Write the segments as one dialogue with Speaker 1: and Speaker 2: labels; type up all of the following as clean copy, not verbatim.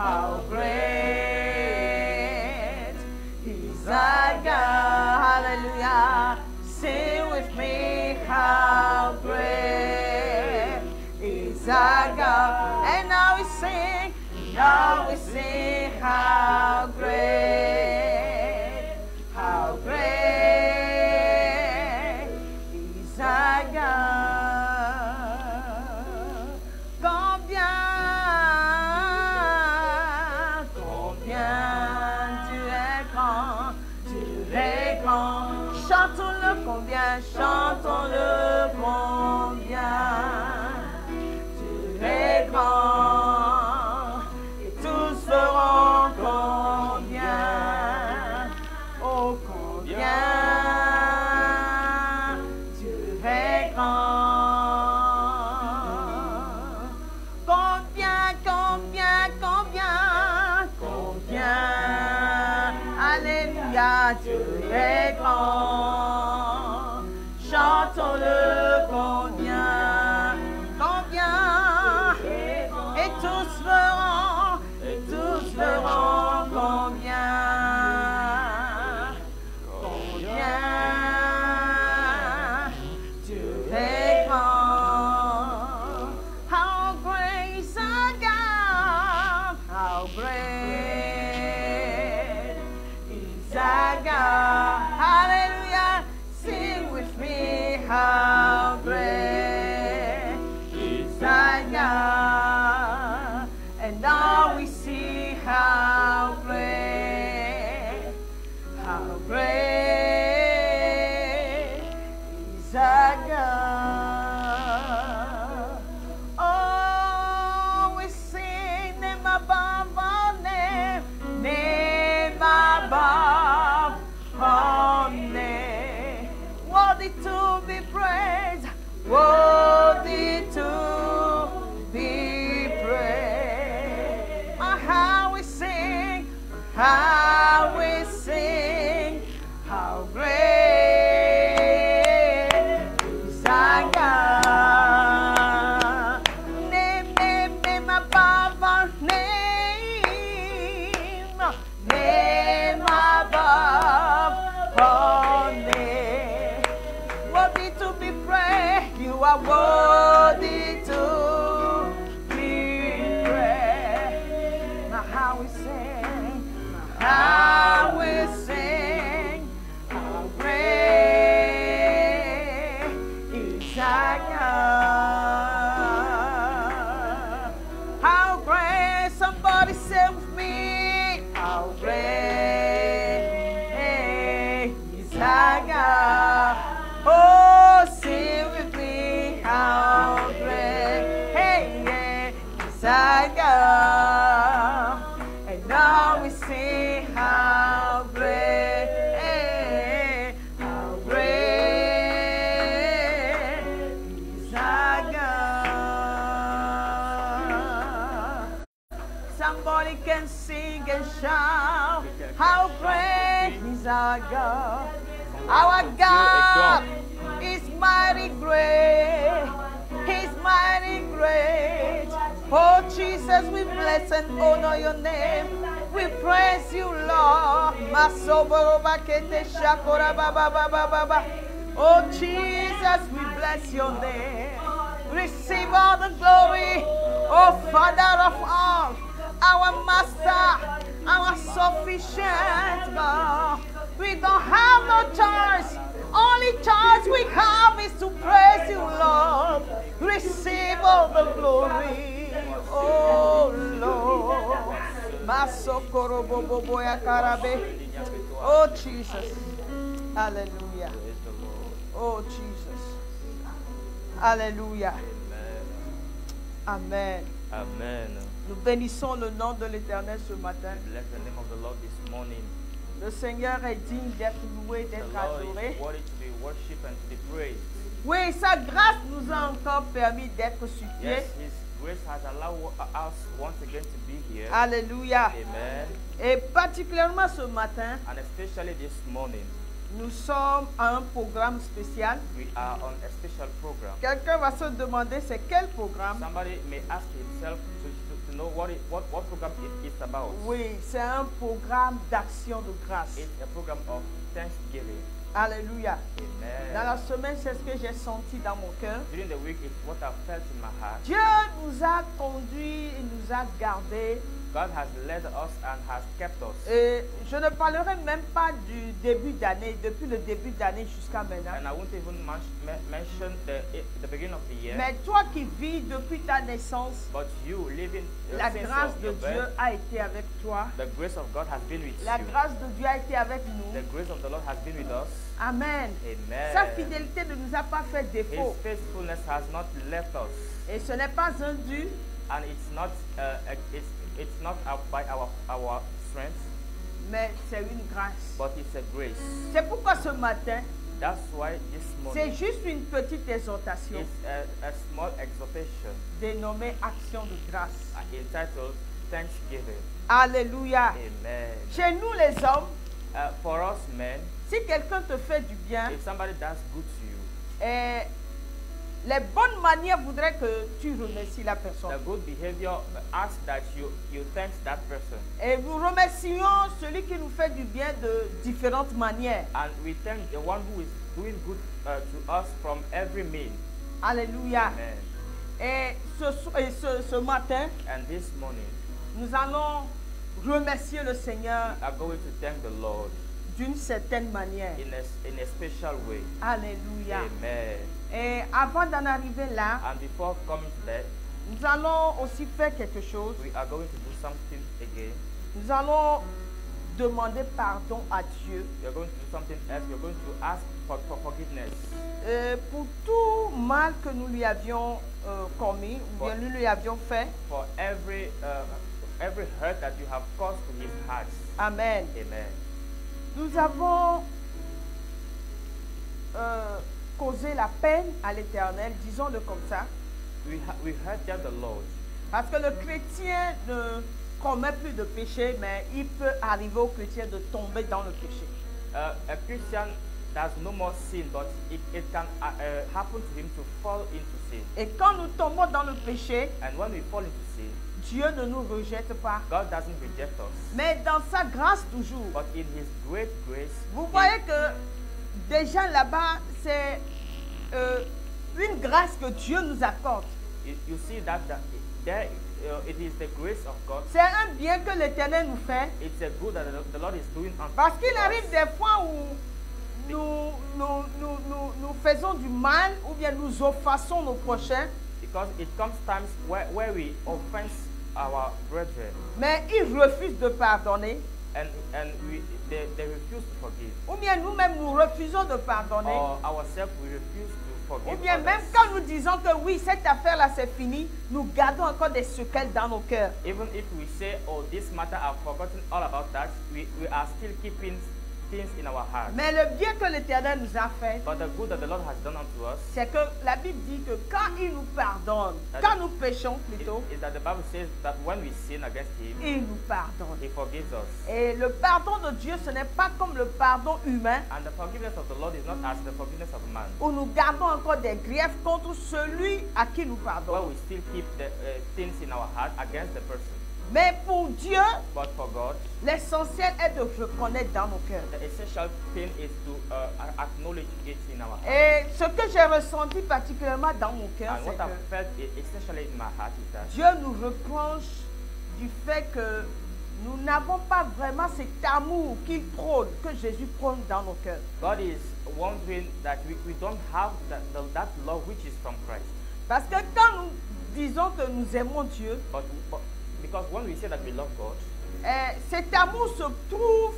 Speaker 1: how great is our God. Hallelujah. Sing with me, how great is our God. And now we sing, how great is our God. Combien tu es grand. Chantons-le combien, tu es grand. Et tous feront combien, oh combien tu es grand. Combien, alléluia, tu es grand. Chantons-le combien, et tous verront combien, tu es grand. How great is our God, how great is our God. Hallelujah, sing with me, how great is our God. And now we see how great is our God. Oh, we sing name above all name above all name. Worthy to be praised, worthy to be praised. Oh, how we sing, how great is our God. Name above our name above all name. Worthy to be praised, you are worthy to be praised. Now how we sing, how great is our God. How great, somebody say with me, how great is our God. Oh, sing with me, how great is our God. And now we see how great is our God. Somebody can sing and shout, how great is our God. Our God is mighty great. He's mighty great. Oh Jesus, we bless and honor your name. We praise you, Lord. Oh Jesus, we bless your name. Receive all the glory, oh Father of all, our Master, our sufficient God. We don't have no choice. Only choice we have is to praise you, Lord. Receive all the glory, oh Lord. Oh Jesus. Hallelujah. Oh Jesus. Alléluia. Amen.
Speaker 2: Amen.
Speaker 1: Nous bénissons le nom de l'Éternel ce matin.
Speaker 2: Bless the name of the Lord this morning.
Speaker 1: Le Seigneur est digne d'être loué,
Speaker 2: The
Speaker 1: d'être
Speaker 2: Lord
Speaker 1: adoré.
Speaker 2: is worthy to be worshipped and to be praised.
Speaker 1: Oui, sa grâce nous a encore permis d'être sur pied.
Speaker 2: Yes, His grace has allowed us once again to be here.
Speaker 1: Alléluia.
Speaker 2: Amen.
Speaker 1: Et particulièrement ce matin,
Speaker 2: And especially this morning,
Speaker 1: nous sommes à un programme spécial.
Speaker 2: we are on a special program.
Speaker 1: Quelqu'un va se demander c'est quel programme?
Speaker 2: Somebody may ask himself to to know what program it is about.
Speaker 1: Oui, c'est un programme d'action de grâce.
Speaker 2: It's a program of thanksgiving.
Speaker 1: Alléluia. Dans
Speaker 2: Amen.
Speaker 1: la semaine, c'est ce que j'ai senti dans mon cœur.
Speaker 2: During the week, it's what I felt in my heart.
Speaker 1: Dieu nous a conduits, il nous a gardés.
Speaker 2: God has led us and has kept us.
Speaker 1: Et je ne parlerai même pas du début d'année, depuis le début d'année jusqu'à maintenant.
Speaker 2: And I won't even mention the beginning of the year.
Speaker 1: Mais toi qui vis depuis ta naissance,
Speaker 2: But you living
Speaker 1: la
Speaker 2: since
Speaker 1: grâce de
Speaker 2: your
Speaker 1: Dieu
Speaker 2: birth,
Speaker 1: a été avec toi.
Speaker 2: the grace of God has been with
Speaker 1: La
Speaker 2: you.
Speaker 1: grâce de Dieu a été avec
Speaker 2: The
Speaker 1: nous.
Speaker 2: grace of the Lord has been with us.
Speaker 1: Amen.
Speaker 2: Amen.
Speaker 1: Sa fidélité ne nous a pas fait
Speaker 2: His
Speaker 1: défaut.
Speaker 2: faithfulness has not left us,
Speaker 1: Et ce n'est pas un dû,
Speaker 2: and it's not by our strength,
Speaker 1: mais c'est une grâce.
Speaker 2: but it's a grace.
Speaker 1: C'est pourquoi ce matin,
Speaker 2: That's why this
Speaker 1: c'est
Speaker 2: morning
Speaker 1: juste une petite exhortation
Speaker 2: is a small exhortation
Speaker 1: dénommée Action de grâce.
Speaker 2: entitled Thanksgiving.
Speaker 1: Alléluia.
Speaker 2: Amen.
Speaker 1: Chez nous les hommes,
Speaker 2: For us men,
Speaker 1: si quelqu'un te fait du bien,
Speaker 2: if somebody does good to you,
Speaker 1: les bonnes manières voudraient que tu remercies la
Speaker 2: the
Speaker 1: personne.
Speaker 2: good behavior asks that you thank that person,
Speaker 1: Et nous remercions celui qui nous fait du bien de différentes manières.
Speaker 2: and we thank the one who is doing good to us from every means.
Speaker 1: Alléluia.
Speaker 2: Amen.
Speaker 1: Et ce matin,
Speaker 2: And this morning,
Speaker 1: nous allons remercier le Seigneur
Speaker 2: we are going to thank the Lord
Speaker 1: d'une certaine manière.
Speaker 2: in a special way.
Speaker 1: Alléluia.
Speaker 2: Amen.
Speaker 1: Et avant d'en arriver là,
Speaker 2: And before coming to that,
Speaker 1: nous allons aussi faire quelque chose.
Speaker 2: we are going to do something again.
Speaker 1: Nous allons demander pardon à Dieu
Speaker 2: We are going to do something else. We are going to ask for forgiveness
Speaker 1: pour tout mal que nous lui avions commis ou bien nous lui avions fait.
Speaker 2: for every hurt that you have caused to his heart.
Speaker 1: Amen.
Speaker 2: Amen.
Speaker 1: Nous avons causé la peine à l'Éternel, disons-le comme ça,
Speaker 2: We hurt the Lord
Speaker 1: parce que le chrétien ne commet plus de péché, mais il peut arriver au chrétien de tomber dans le péché.
Speaker 2: a Christian does no more sin, but it can happen to him to fall into sin.
Speaker 1: Et quand nous tombons dans le péché,
Speaker 2: And when we fall into sin,
Speaker 1: Dieu ne nous rejette pas,
Speaker 2: God doesn't reject us.
Speaker 1: mais dans sa grâce toujours.
Speaker 2: But in his great grace,
Speaker 1: Vous voyez que déjà là-bas, c'est une grâce que Dieu nous accorde.
Speaker 2: you see that there it is the grace of God.
Speaker 1: C'est un bien que l'Éternel nous fait.
Speaker 2: It's a good that the Lord is doing unto
Speaker 1: Parce qu'il
Speaker 2: us.
Speaker 1: arrive des fois où nous faisons du mal ou bien nous offensons nos prochains,
Speaker 2: Because it comes times where we offense our brethren,
Speaker 1: mais ils refusent de pardonner.
Speaker 2: and they refuse to forgive.
Speaker 1: Ou bien nous-mêmes nous refusons de pardonner.
Speaker 2: Or ourselves we refuse to forgive
Speaker 1: Ou bien
Speaker 2: others.
Speaker 1: même quand nous disons que oui, cette affaire-là c'est fini, nous gardons encore des séquelles dans nos cœurs.
Speaker 2: Even if we say, oh, this matter, I've forgotten all about that, we are still keeping things in our heart.
Speaker 1: Mais le bien que l'Éternel nous a fait,
Speaker 2: But the good that the Lord has done unto us
Speaker 1: c'est que la Bible dit que quand il nous pardonne, quand nous péchons plutôt,
Speaker 2: is that the Bible says that when we sin against Him,
Speaker 1: il nous pardonne.
Speaker 2: He forgives us.
Speaker 1: Et le pardon de Dieu, ce n'est pas comme le pardon humain,
Speaker 2: And the forgiveness of the Lord is not as the forgiveness of man,
Speaker 1: où nous gardons encore des griefs contre celui à qui nous
Speaker 2: where
Speaker 1: pardonnons.
Speaker 2: we still keep the things in our heart against the person.
Speaker 1: Mais pour Dieu,
Speaker 2: But for God,
Speaker 1: l'essentiel est de reconnaître dans nos cœurs.
Speaker 2: the essential thing is to acknowledge it in our heart.
Speaker 1: Et ce que j'ai ressenti particulièrement dans mon cœur,
Speaker 2: And
Speaker 1: c'est
Speaker 2: what I
Speaker 1: que
Speaker 2: felt essentially in my heart is that
Speaker 1: Dieu nous reproche du fait que nous n'avons pas vraiment cet amour qu'il prône, que Jésus prône dans nos cœurs.
Speaker 2: God is wondering that we don't have that love which is from Christ.
Speaker 1: Parce que quand nous disons que nous aimons Dieu,
Speaker 2: But because when we say that we love God,
Speaker 1: cet amour se trouve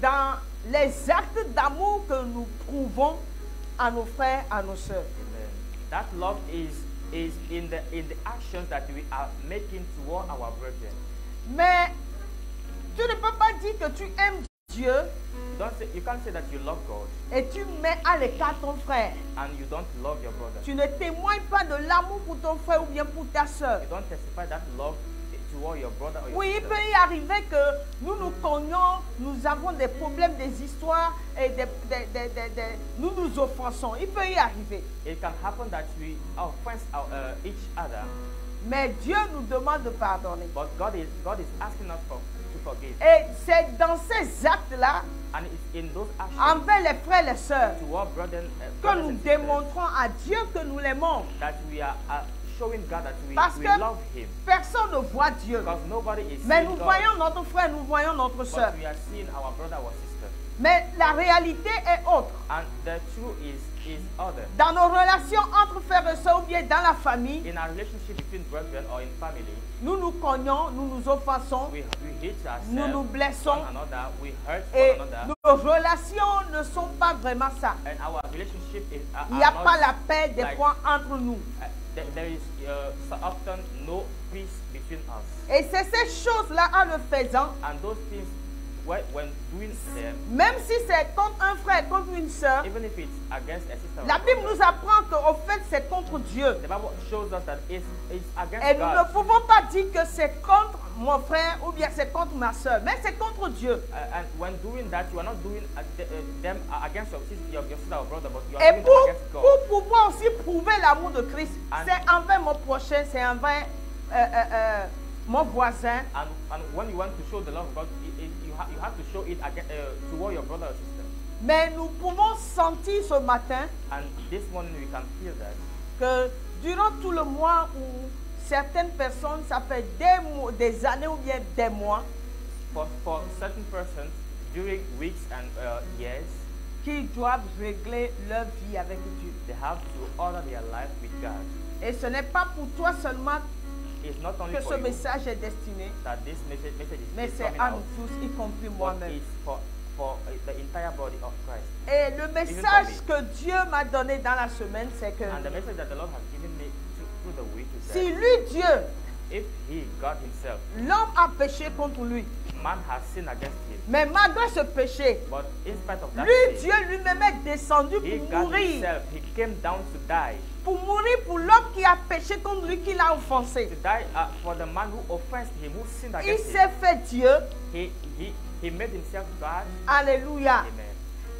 Speaker 1: dans les actes d'amour que nous prouvons à nos frères, à nos sœurs.
Speaker 2: amen, that love is in the actions that we are making toward our brethren.
Speaker 1: Mais tu ne peux pas dire que tu aimes Dieu
Speaker 2: You can't say that you love God
Speaker 1: et tu mets à l'écart ton frère.
Speaker 2: and you don't love your brother.
Speaker 1: Tu ne témoignes pas de l'amour pour ton frère ou bien pour ta sœur.
Speaker 2: You don't testify that love toward your brother or your
Speaker 1: Oui, il
Speaker 2: sister.
Speaker 1: peut y arriver que nous nous cognons, nous avons des problèmes, des histoires et nous nous offensons. Il peut y arriver.
Speaker 2: It can happen that we offense each other.
Speaker 1: Mais Dieu nous demande de pardonner.
Speaker 2: But God is asking us to forgive.
Speaker 1: Et c'est dans ces actes-là,
Speaker 2: And it's in those actions
Speaker 1: envers les frères et les sœurs,
Speaker 2: toward brothers
Speaker 1: que nous
Speaker 2: and sisters
Speaker 1: démontrons à Dieu que nous l'aimons.
Speaker 2: that we are showing God that
Speaker 1: Parce
Speaker 2: we
Speaker 1: que
Speaker 2: love Him.
Speaker 1: personne ne voit Dieu.
Speaker 2: Because nobody is
Speaker 1: Mais
Speaker 2: seeing
Speaker 1: nous
Speaker 2: God,
Speaker 1: voyons notre frère, nous voyons notre sœur.
Speaker 2: but we are seeing our brother or sister.
Speaker 1: Mais la réalité est autre.
Speaker 2: And the truth is other.
Speaker 1: Dans nos relations entre frères et sœurs ou bien dans la famille,
Speaker 2: In our relationship between brethren or in family,
Speaker 1: nous nous cognons, nous nous offensons,
Speaker 2: we hate ourselves,
Speaker 1: nous nous blessons.
Speaker 2: one another, we hurt
Speaker 1: Et
Speaker 2: one another,
Speaker 1: nos relations ne sont pas vraiment ça.
Speaker 2: and our relationship is
Speaker 1: Il n'y a
Speaker 2: are
Speaker 1: pas
Speaker 2: not
Speaker 1: la paix des
Speaker 2: like-
Speaker 1: fois entre nous.
Speaker 2: there is so often no peace between us.
Speaker 1: Et c'est ces choses-là, en le faisant,
Speaker 2: And those things, when doing them,
Speaker 1: même si c'est contre un frère, contre une sœur,
Speaker 2: even if it's against a sister or
Speaker 1: la
Speaker 2: a
Speaker 1: Bible
Speaker 2: brother,
Speaker 1: nous apprend qu'au fait c'est contre Dieu.
Speaker 2: the Bible shows us that it's against
Speaker 1: Et nous ne
Speaker 2: God.
Speaker 1: pouvons pas dire que c'est contre mon frère ou bien c'est contre ma sœur, mais c'est contre Dieu.
Speaker 2: And when doing that, you are not doing them against your sister or brother, but you are
Speaker 1: Et
Speaker 2: doing them against God.
Speaker 1: pour pouvoir aussi prouver l'amour de Christ,
Speaker 2: And-
Speaker 1: c'est envers mon prochain, c'est envers mon voisin.
Speaker 2: And when you want to show the love of God, you have to show it toward your brother or sister.
Speaker 1: Mais nous pouvons sentir ce matin
Speaker 2: And this morning we can feel that
Speaker 1: que durant tout le mois où certaines personnes, ça fait des années ou bien des mois,
Speaker 2: for certain persons during weeks and years,
Speaker 1: qui doivent régler leur vie avec Dieu.
Speaker 2: they have to order their life with God.
Speaker 1: Et ce n'est pas pour toi seulement
Speaker 2: It's not only
Speaker 1: que
Speaker 2: for
Speaker 1: ce
Speaker 2: you
Speaker 1: message est destiné,
Speaker 2: that this message
Speaker 1: mais
Speaker 2: is
Speaker 1: c'est
Speaker 2: coming
Speaker 1: à
Speaker 2: out,
Speaker 1: nous tous, y compris
Speaker 2: but
Speaker 1: moi-même.
Speaker 2: it's for the entire body of Christ.
Speaker 1: Et le message que Dieu m'a donné dans la semaine, c'est que
Speaker 2: And the message that the Lord has given me through the week is
Speaker 1: si
Speaker 2: that
Speaker 1: lui, Dieu,
Speaker 2: if He, God Himself,
Speaker 1: l'homme a péché contre lui,
Speaker 2: man has sinned against Him,
Speaker 1: mais malgré ce péché,
Speaker 2: but in spite of that
Speaker 1: lui,
Speaker 2: sin,
Speaker 1: Dieu lui-même est descendu
Speaker 2: He,
Speaker 1: pour
Speaker 2: God
Speaker 1: mourir.
Speaker 2: Himself, He came down to die.
Speaker 1: Pour mourir pour l'homme qui a péché contre lui, qui l'a offensé.
Speaker 2: To die for the man who offensed Him, who sinned
Speaker 1: Il
Speaker 2: against Him.
Speaker 1: s'est fait Dieu.
Speaker 2: He made Himself God.
Speaker 1: Alléluia.
Speaker 2: Amen.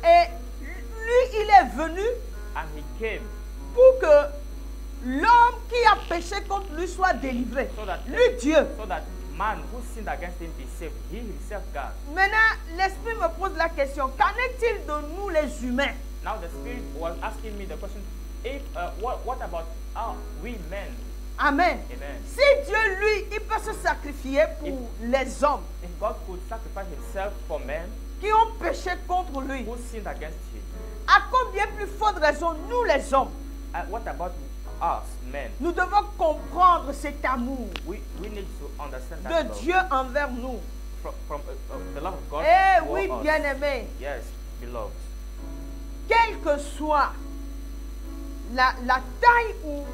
Speaker 1: Et lui, il est venu
Speaker 2: And He came
Speaker 1: pour que l'homme qui a péché contre lui soit délivré.
Speaker 2: so that
Speaker 1: Lui, Dieu.
Speaker 2: so that man who sinned against Him be saved. He Himself God.
Speaker 1: Maintenant, l'Esprit me pose la question, qu'en est-il de nous les humains?
Speaker 2: Now the Spirit was asking me the question: if what about we men?
Speaker 1: Amen.
Speaker 2: Amen.
Speaker 1: Si Dieu, lui, il peut se sacrifier pour les hommes
Speaker 2: If God could sacrifice Himself for men
Speaker 1: qui ont péché contre lui,
Speaker 2: who sinned against Him,
Speaker 1: à combien plus forte raison, nous les hommes,
Speaker 2: what about us men?
Speaker 1: nous devons comprendre cet amour
Speaker 2: We need to understand that
Speaker 1: de
Speaker 2: love
Speaker 1: Dieu envers nous.
Speaker 2: from the love of God.
Speaker 1: Eh
Speaker 2: toward
Speaker 1: oui,
Speaker 2: us.
Speaker 1: bien-aimé,
Speaker 2: Yes, beloved.
Speaker 1: quelle que soit la taille ou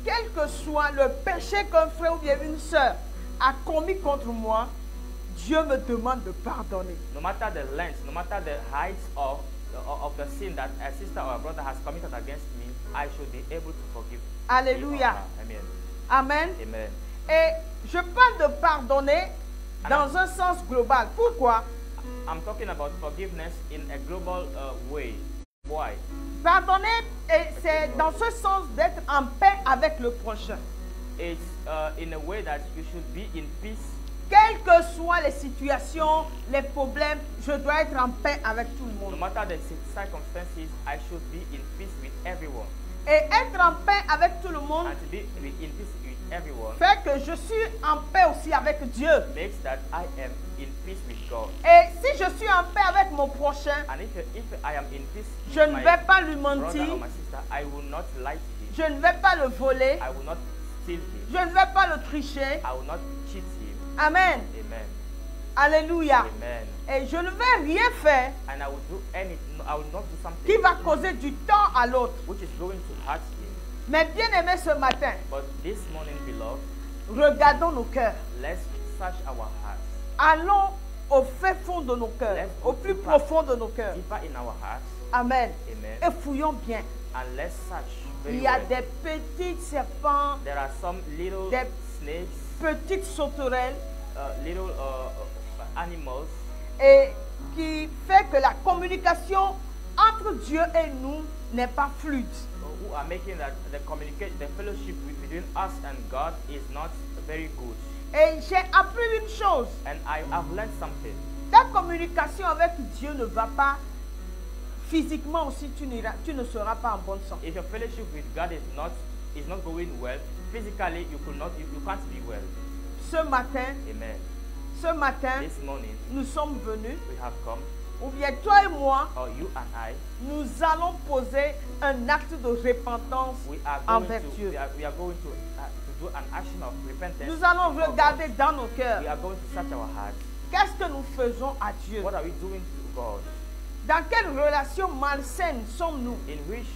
Speaker 1: quel que soit le péché qu'un frère ou bien une sœur a commis contre moi, Dieu me demande de pardonner.
Speaker 2: No matter the length, no matter the height of the sin that a sister or a brother has committed against me, I should be able to forgive.
Speaker 1: Alléluia.
Speaker 2: Amen.
Speaker 1: Amen.
Speaker 2: Amen.
Speaker 1: Et je parle de pardonner dans un sens global. Pourquoi?
Speaker 2: I'm talking about forgiveness in a global way. Why?
Speaker 1: Pardonner, c'est dans ce sens d'être en paix avec le prochain.
Speaker 2: It's in a way that you should be in peace.
Speaker 1: Quelles que soient les situations, les problèmes, je dois être en paix avec tout le
Speaker 2: No
Speaker 1: monde.
Speaker 2: matter the circumstances, I should be in peace with everyone.
Speaker 1: Et être en paix avec tout le monde
Speaker 2: And to be in peace with everyone
Speaker 1: fait que je suis en paix aussi avec Dieu.
Speaker 2: makes that I am in peace with God.
Speaker 1: Et si je suis en paix avec mon prochain,
Speaker 2: And if I am in peace
Speaker 1: je
Speaker 2: with
Speaker 1: ne
Speaker 2: my
Speaker 1: vais pas lui
Speaker 2: brother
Speaker 1: mentir,
Speaker 2: or my sister, I will not lie to him.
Speaker 1: je ne vais pas le voler,
Speaker 2: I will not steal him.
Speaker 1: je ne vais pas le tricher.
Speaker 2: I will not cheat him.
Speaker 1: Amen.
Speaker 2: Amen.
Speaker 1: Alléluia.
Speaker 2: Amen.
Speaker 1: Et je ne vais rien faire
Speaker 2: And I will do anything. I will not do
Speaker 1: qui
Speaker 2: something
Speaker 1: va causer du tort à l'autre.
Speaker 2: which is going to hurt him.
Speaker 1: Mais bien aimé ce matin,
Speaker 2: But this morning, beloved,
Speaker 1: regardons nos cœurs.
Speaker 2: let's search our hearts.
Speaker 1: Allons au fin fond de nos cœurs,
Speaker 2: Let's
Speaker 1: au
Speaker 2: go
Speaker 1: plus
Speaker 2: deeper.
Speaker 1: profond de nos cœurs.
Speaker 2: Deeper in our hearts.
Speaker 1: Amen.
Speaker 2: Amen.
Speaker 1: Et fouillons bien.
Speaker 2: And let's search very
Speaker 1: Il y a
Speaker 2: well.
Speaker 1: des petits serpents,
Speaker 2: There are some little
Speaker 1: Des-
Speaker 2: snakes,
Speaker 1: petites sauterelles,
Speaker 2: little animals
Speaker 1: et qui fait que la communication entre entre Dieu et nous n'est pas fluide.
Speaker 2: who are making that the fellowship between us and God is not very good.
Speaker 1: Et j'ai appris une chose.
Speaker 2: And I have learned something.
Speaker 1: Ta communication avec Dieu ne va pas physiquement aussi, tu ne seras pas en bonne santé.
Speaker 2: If your fellowship with God is not going well, physically you can't be well.
Speaker 1: Ce matin,
Speaker 2: Amen.
Speaker 1: ce matin,
Speaker 2: This morning
Speaker 1: nous sommes venus,
Speaker 2: we have come,
Speaker 1: ou bien toi et moi,
Speaker 2: or you and I,
Speaker 1: nous allons poser un acte de repentance
Speaker 2: we are going
Speaker 1: envers
Speaker 2: to
Speaker 1: Dieu.
Speaker 2: we are going to do an action of repentance.
Speaker 1: Nous allons
Speaker 2: before God.
Speaker 1: regarder dans nos
Speaker 2: We
Speaker 1: cœurs.
Speaker 2: are going to search our hearts.
Speaker 1: Qu'est-ce que nous faisons à Dieu?
Speaker 2: What are we doing to God?
Speaker 1: Dans quelle relation malsaine sommes-nous?
Speaker 2: In which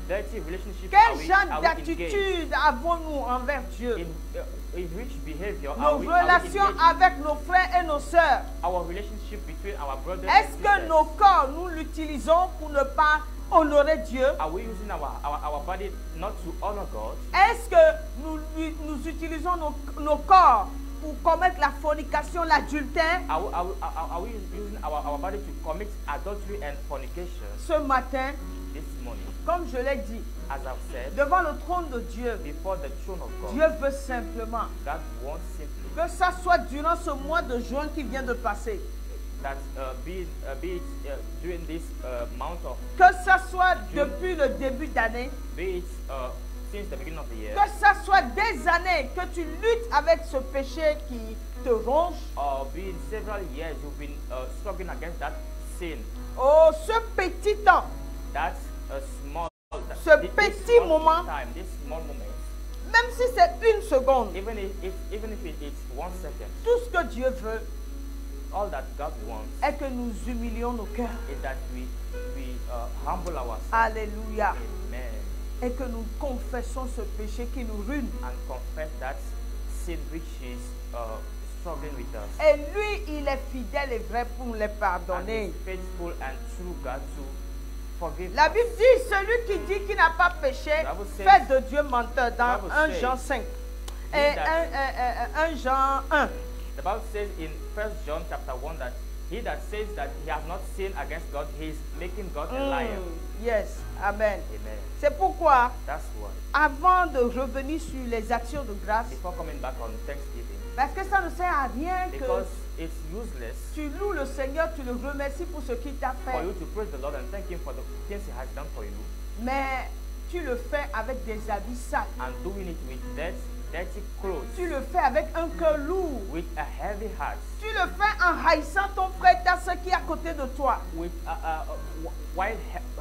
Speaker 2: dirty relationship
Speaker 1: Quel genre
Speaker 2: are we engaged?
Speaker 1: d'attitude avons-nous envers Dieu?
Speaker 2: In which behavior
Speaker 1: Nos
Speaker 2: are we
Speaker 1: relations
Speaker 2: engaged?
Speaker 1: avec nos frères et nos sœurs.
Speaker 2: Our relationship between our brothers
Speaker 1: Est-ce
Speaker 2: and
Speaker 1: que
Speaker 2: sisters.
Speaker 1: nos corps, nous l'utilisons pour ne pas honorer Dieu?
Speaker 2: Are we using our body not to honor God?
Speaker 1: Est-ce que nous utilisons nos corps pour commettre la fornication, l'adultère?
Speaker 2: Are we using our body to commit adultery and fornication?
Speaker 1: Ce matin,
Speaker 2: This morning,
Speaker 1: comme je l'ai dit,
Speaker 2: as I've said,
Speaker 1: devant le trône de Dieu,
Speaker 2: before the throne of God,
Speaker 1: Dieu veut simplement
Speaker 2: God wants simply
Speaker 1: que ça soit durant ce mois de juin qui vient de passer,
Speaker 2: that be it during this month of,
Speaker 1: que ça soit depuis le début d'année,
Speaker 2: be it since the beginning of the year,
Speaker 1: que ça soit des années que tu luttes avec ce péché qui te ronge.
Speaker 2: or be it several years you've been struggling against that sin,
Speaker 1: Oh, ce petit temps,
Speaker 2: that's a small,
Speaker 1: Ce petit moment.
Speaker 2: time, this small moment,
Speaker 1: même si c'est une seconde,
Speaker 2: even if it's 1 second,
Speaker 1: tout ce que Dieu veut
Speaker 2: all that God wants
Speaker 1: est que nous humilions nos cœurs.
Speaker 2: is that we humble ourselves.
Speaker 1: Alléluia.
Speaker 2: Amen.
Speaker 1: Et que nous confessons ce péché qui nous ruine.
Speaker 2: And confess that sin which is struggling with us.
Speaker 1: Et lui, il est fidèle et vrai pour nous les
Speaker 2: And
Speaker 1: pardonner.
Speaker 2: is faithful and true God to forgive
Speaker 1: La
Speaker 2: us.
Speaker 1: Bible dit, celui qui dit qu'il n'a pas péché,
Speaker 2: The Bible says-
Speaker 1: fait de Dieu menteur dans
Speaker 2: The Bible
Speaker 1: 1
Speaker 2: says
Speaker 1: Jean 5.
Speaker 2: he
Speaker 1: Et
Speaker 2: that-
Speaker 1: 1 Jean 1.
Speaker 2: The Bible says in 1 John chapter 1 that he that says that he has not sinned against God, he is making God a liar.
Speaker 1: Yes, Amen.
Speaker 2: Amen.
Speaker 1: C'est pourquoi,
Speaker 2: That's why.
Speaker 1: avant de revenir sur les actions de grâce,
Speaker 2: Before coming back on Thanksgiving,
Speaker 1: parce que ça ne sert à rien que
Speaker 2: because it's useless
Speaker 1: tu loues le Seigneur, tu le remercies pour ce qu'il t'a
Speaker 2: for
Speaker 1: fait,
Speaker 2: you to praise the Lord and thank Him for the things He has done for you,
Speaker 1: mais tu le fais avec des habits sales.
Speaker 2: and doing it with dirty clothes,
Speaker 1: Tu le fais avec un cœur lourd.
Speaker 2: with a heavy heart,
Speaker 1: Tu le fais en haïssant ton frère, ta soeur qui est à côté de toi.
Speaker 2: with while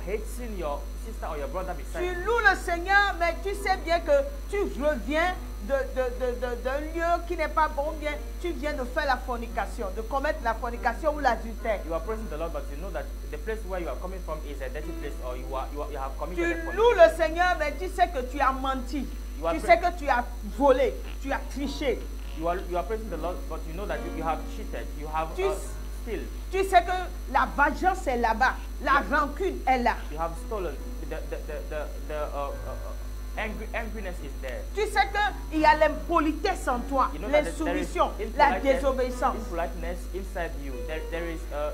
Speaker 2: hating your sister or your brother beside
Speaker 1: Tu
Speaker 2: you.
Speaker 1: loues le Seigneur, mais tu sais bien que tu reviens d'un lieu qui n'est pas bon, bien tu viens de faire la fornication, de commettre la fornication ou l'adultère.
Speaker 2: You are praising the Lord, but you know that the place where you are coming from is a dirty place, or you have
Speaker 1: Tu
Speaker 2: committed a
Speaker 1: loues
Speaker 2: fornication.
Speaker 1: le Seigneur, mais tu sais que tu as menti.
Speaker 2: You are
Speaker 1: Tu
Speaker 2: pra-
Speaker 1: sais que tu as volé, tu as triché.
Speaker 2: You are praising the Lord, but you know that you have cheated, you have
Speaker 1: Tu-
Speaker 2: still,
Speaker 1: Tu sais que la vengeance est là-bas, la rancune est là.
Speaker 2: you have stolen. The angriness is there.
Speaker 1: Tu sais qu'il y a l'impolitesse en toi,
Speaker 2: You know that there is
Speaker 1: l'insoumission, la désobéissance.
Speaker 2: impoliteness inside you. There is a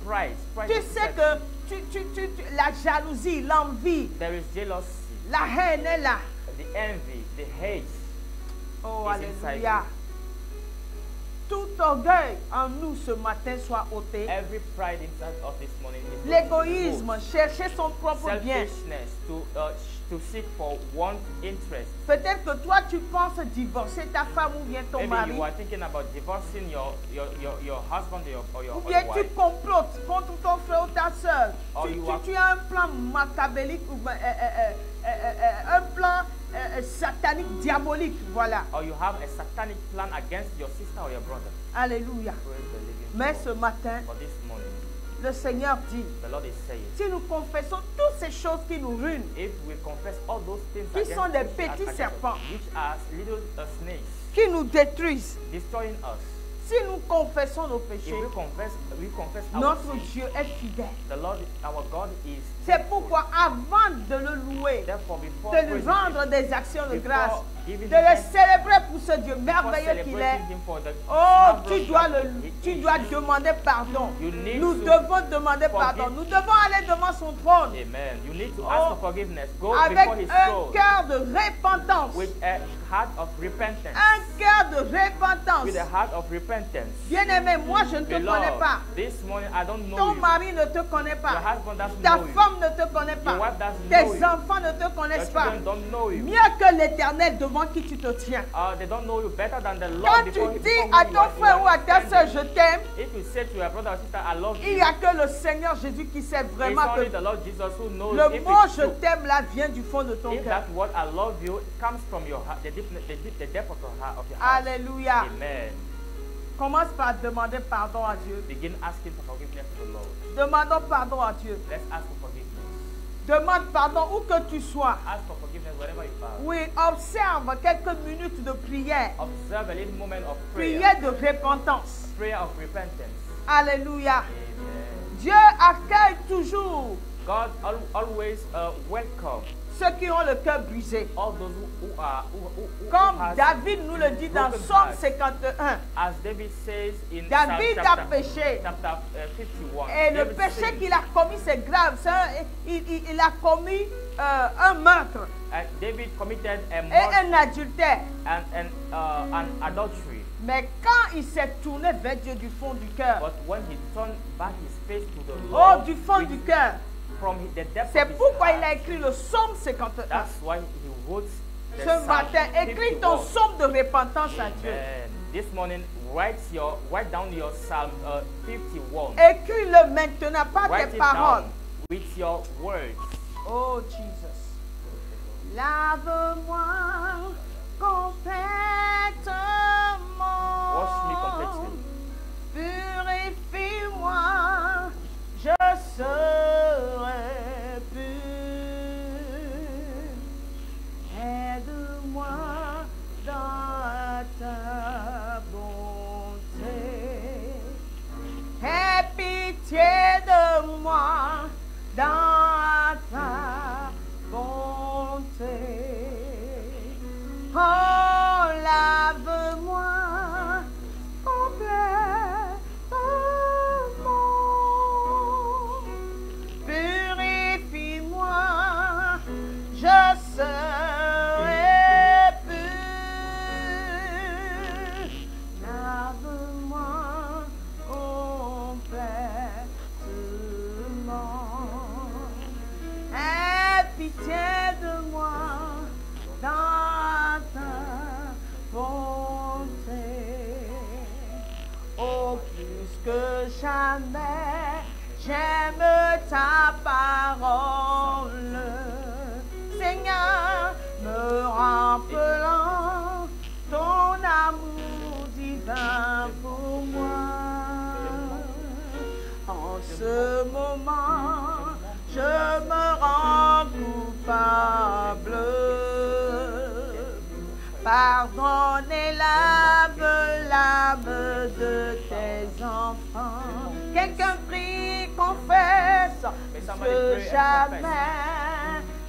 Speaker 2: pride. Pride
Speaker 1: Tu
Speaker 2: is
Speaker 1: sais
Speaker 2: inside
Speaker 1: que la jalousie, l'envie,
Speaker 2: you. There is jealousy,
Speaker 1: la haine est là.
Speaker 2: the envy, the hate.
Speaker 1: Oh,
Speaker 2: is inside
Speaker 1: alléluia. Tout orgueil en nous ce matin soit ôté.
Speaker 2: Every pride inside of this morning is
Speaker 1: L'égoïsme, chercher son propre bien.
Speaker 2: selfishness to seek for one interest.
Speaker 1: Peut-être que toi tu penses divorcer ta femme ou bien ton
Speaker 2: Maybe
Speaker 1: mari.
Speaker 2: you are thinking about divorcing your husband or your
Speaker 1: Ou bien tu
Speaker 2: wife.
Speaker 1: complotes contre ton frère ou ta soeur.
Speaker 2: Or you are-
Speaker 1: Tu as un plan macabélique ou un plan satanique, diabolique. Voilà.
Speaker 2: Or you have a satanic plan against your sister or your brother.
Speaker 1: Alléluia.
Speaker 2: Praise the living
Speaker 1: Mais
Speaker 2: God.
Speaker 1: ce matin,
Speaker 2: But this morning,
Speaker 1: le Seigneur dit,
Speaker 2: the Lord is saying,
Speaker 1: si nous confessons toutes ces choses qui nous ruinent,
Speaker 2: if we confess all those things
Speaker 1: Qui sont des
Speaker 2: which
Speaker 1: petits
Speaker 2: against
Speaker 1: serpents.
Speaker 2: us, which are little snakes,
Speaker 1: qui nous détruisent,
Speaker 2: destroying us,
Speaker 1: si nous confessons nos
Speaker 2: if
Speaker 1: péchés,
Speaker 2: we confess our
Speaker 1: notre
Speaker 2: sins,
Speaker 1: Dieu est fidèle.
Speaker 2: the Lord, our God is
Speaker 1: C'est
Speaker 2: faithful.
Speaker 1: pourquoi avant de le louer,
Speaker 2: Therefore, before
Speaker 1: de lui
Speaker 2: praising
Speaker 1: rendre
Speaker 2: Him,
Speaker 1: des actions de
Speaker 2: before
Speaker 1: grâce,
Speaker 2: giving
Speaker 1: de
Speaker 2: Him
Speaker 1: le
Speaker 2: thanks,
Speaker 1: célébrer pour ce Dieu
Speaker 2: before
Speaker 1: merveilleux qu'il est,
Speaker 2: celebrating Him for the
Speaker 1: oh,
Speaker 2: marvelous
Speaker 1: tu dois,
Speaker 2: God he
Speaker 1: tu
Speaker 2: is,
Speaker 1: dois demander pardon.
Speaker 2: You need
Speaker 1: Nous
Speaker 2: to
Speaker 1: devons demander
Speaker 2: forgive.
Speaker 1: pardon. Nous devons aller devant son son trône
Speaker 2: Amen. You need to ask for forgiveness. Go
Speaker 1: avec
Speaker 2: before His
Speaker 1: un
Speaker 2: throne
Speaker 1: cœur de repentance.
Speaker 2: with a heart of repentance.
Speaker 1: Un cœur de repentance.
Speaker 2: With a heart of repentance.
Speaker 1: Bien-aimé, moi je ne te connais
Speaker 2: Beloved,
Speaker 1: pas.
Speaker 2: this morning I don't know
Speaker 1: Ton
Speaker 2: you.
Speaker 1: mari ne te connaît
Speaker 2: Your
Speaker 1: pas.
Speaker 2: husband doesn't
Speaker 1: Ta
Speaker 2: know you.
Speaker 1: femme ne te connaît
Speaker 2: Your
Speaker 1: pas.
Speaker 2: wife doesn't know
Speaker 1: Tes
Speaker 2: you.
Speaker 1: enfants ne te
Speaker 2: Your
Speaker 1: connaissent pas.
Speaker 2: children don't know you.
Speaker 1: Mieux que l'Éternel devant qui tu te tiens.
Speaker 2: They don't know you better than the Lord.
Speaker 1: Quand tu
Speaker 2: before
Speaker 1: dis
Speaker 2: whom
Speaker 1: à
Speaker 2: you
Speaker 1: ton
Speaker 2: are
Speaker 1: frère ou à ta soeur,
Speaker 2: standing.
Speaker 1: je t'aime,
Speaker 2: If you say to your brother or sister, I love
Speaker 1: il
Speaker 2: you,
Speaker 1: n'y a que le Seigneur Jésus qui sait
Speaker 2: it's
Speaker 1: vraiment
Speaker 2: only
Speaker 1: que
Speaker 2: the Lord Jesus who knows
Speaker 1: le
Speaker 2: if
Speaker 1: mot
Speaker 2: it's
Speaker 1: je
Speaker 2: true.
Speaker 1: t'aime là vient du fond de ton
Speaker 2: If
Speaker 1: cœur.
Speaker 2: that word I love you comes from your heart, the depth of your heart.
Speaker 1: Alléluia.
Speaker 2: Amen.
Speaker 1: Commence par demander pardon à Dieu.
Speaker 2: Begin asking for forgiveness to the Lord.
Speaker 1: Demandons pardon à Dieu.
Speaker 2: Let's ask for forgiveness.
Speaker 1: Demande pardon où que tu sois.
Speaker 2: Ask for forgiveness wherever you are.
Speaker 1: Oui, observe quelques minutes de prière.
Speaker 2: Observe a little moment of prayer.
Speaker 1: Prière de repentance.
Speaker 2: Prayer of repentance.
Speaker 1: Alléluia.
Speaker 2: Amen.
Speaker 1: Dieu accueille toujours
Speaker 2: God always welcome
Speaker 1: ceux qui ont le cœur brisé.
Speaker 2: all those who
Speaker 1: Comme
Speaker 2: has
Speaker 1: David nous le dit dans
Speaker 2: broken
Speaker 1: Psaume
Speaker 2: heart.
Speaker 1: 51.
Speaker 2: As David says in
Speaker 1: David
Speaker 2: Psalm
Speaker 1: a péché.
Speaker 2: chapter 51.
Speaker 1: Et le
Speaker 2: David
Speaker 1: péché
Speaker 2: says,
Speaker 1: qu'il a commis, c'est grave. Il a commis un meurtre
Speaker 2: David committed a
Speaker 1: et
Speaker 2: murder
Speaker 1: un adultère.
Speaker 2: and adultery.
Speaker 1: Mais quand il s'est tourné vers Dieu du fond du cœur,
Speaker 2: But when he turned back his face to the
Speaker 1: oh,
Speaker 2: Lord,
Speaker 1: du fond du cœur,
Speaker 2: from the depth of
Speaker 1: c'est
Speaker 2: his
Speaker 1: pourquoi
Speaker 2: heart,
Speaker 1: il a écrit le psaume 51.
Speaker 2: that's why he wrote the
Speaker 1: Ce
Speaker 2: Psalm
Speaker 1: matin, écris ton
Speaker 2: 51.
Speaker 1: psaume de repentance à Dieu.
Speaker 2: Amen. This morning, write down your Psalm 51.
Speaker 1: Écris-le maintenant, pas
Speaker 2: Write
Speaker 1: tes
Speaker 2: it
Speaker 1: paroles.
Speaker 2: down with your words.
Speaker 1: Oh Jesus. Lave-moi complètement.
Speaker 2: Wash me completely.
Speaker 1: Purifie-moi, je serai pur. Aide-moi dans ta bonté. Aie pitié de moi dans ta bonté. Oh, lave-moi complètement. Purifie-moi, je serai pur. Lave-moi complètement. Aie pitié de moi dans ta bonté. Oh, plus que jamais, j'aime ta parole. Seigneur, me rappelant ton amour divin pour moi. En ce moment, je me rends coupable. Pardonne et lave l'âme de tes enfants. Quelqu'un prie, confesse que jamais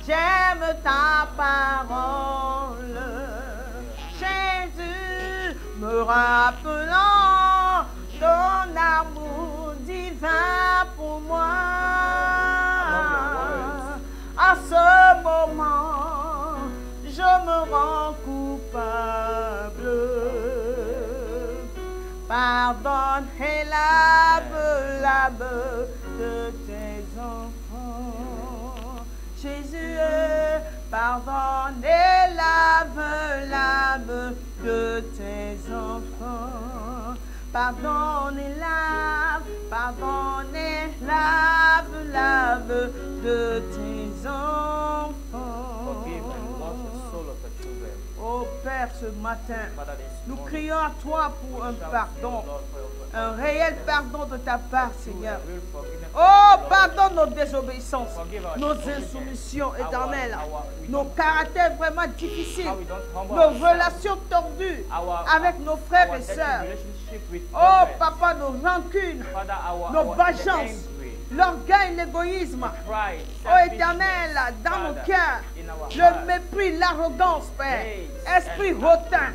Speaker 1: j'aime ta parole. Jésus, me rappelant ton amour divin pour moi. À ce moment, je me rends coupable. Pardonne et lave de tes enfants. Jésus, pardonne et lave de tes enfants. Pardonne et lave de tes enfants.
Speaker 2: Forgive and wash the soul of the children.
Speaker 1: Oh Père, ce matin,
Speaker 2: Father, this
Speaker 1: nous
Speaker 2: morning,
Speaker 1: crions à toi pour un
Speaker 2: shout to
Speaker 1: pardon,
Speaker 2: the Lord for your
Speaker 1: un réel pardon de ta part, Seigneur.
Speaker 2: real forgiveness.
Speaker 1: Oh, pardonne nos désobéissances,
Speaker 2: Forgive our
Speaker 1: nos
Speaker 2: disobedience,
Speaker 1: insoumissions
Speaker 2: our-
Speaker 1: éternelles,
Speaker 2: we
Speaker 1: nos
Speaker 2: don't-
Speaker 1: caractères vraiment difficiles,
Speaker 2: how we don't humble
Speaker 1: nos
Speaker 2: ourselves,
Speaker 1: relations tordues avec nos frères
Speaker 2: our
Speaker 1: et
Speaker 2: dirty
Speaker 1: sœurs.
Speaker 2: relationship with
Speaker 1: Oh,
Speaker 2: brethren.
Speaker 1: Papa, nos rancunes,
Speaker 2: Father,
Speaker 1: nos
Speaker 2: the
Speaker 1: vengeances,
Speaker 2: angry,
Speaker 1: l'orgueil, l'égoïsme.
Speaker 2: pride,
Speaker 1: Oh, Éternel,
Speaker 2: selfishness,
Speaker 1: dans nos
Speaker 2: Father,
Speaker 1: cœurs,
Speaker 2: in our
Speaker 1: le
Speaker 2: hearts.
Speaker 1: mépris, l'arrogance, Père,
Speaker 2: Hate
Speaker 1: esprit
Speaker 2: and-
Speaker 1: hautain.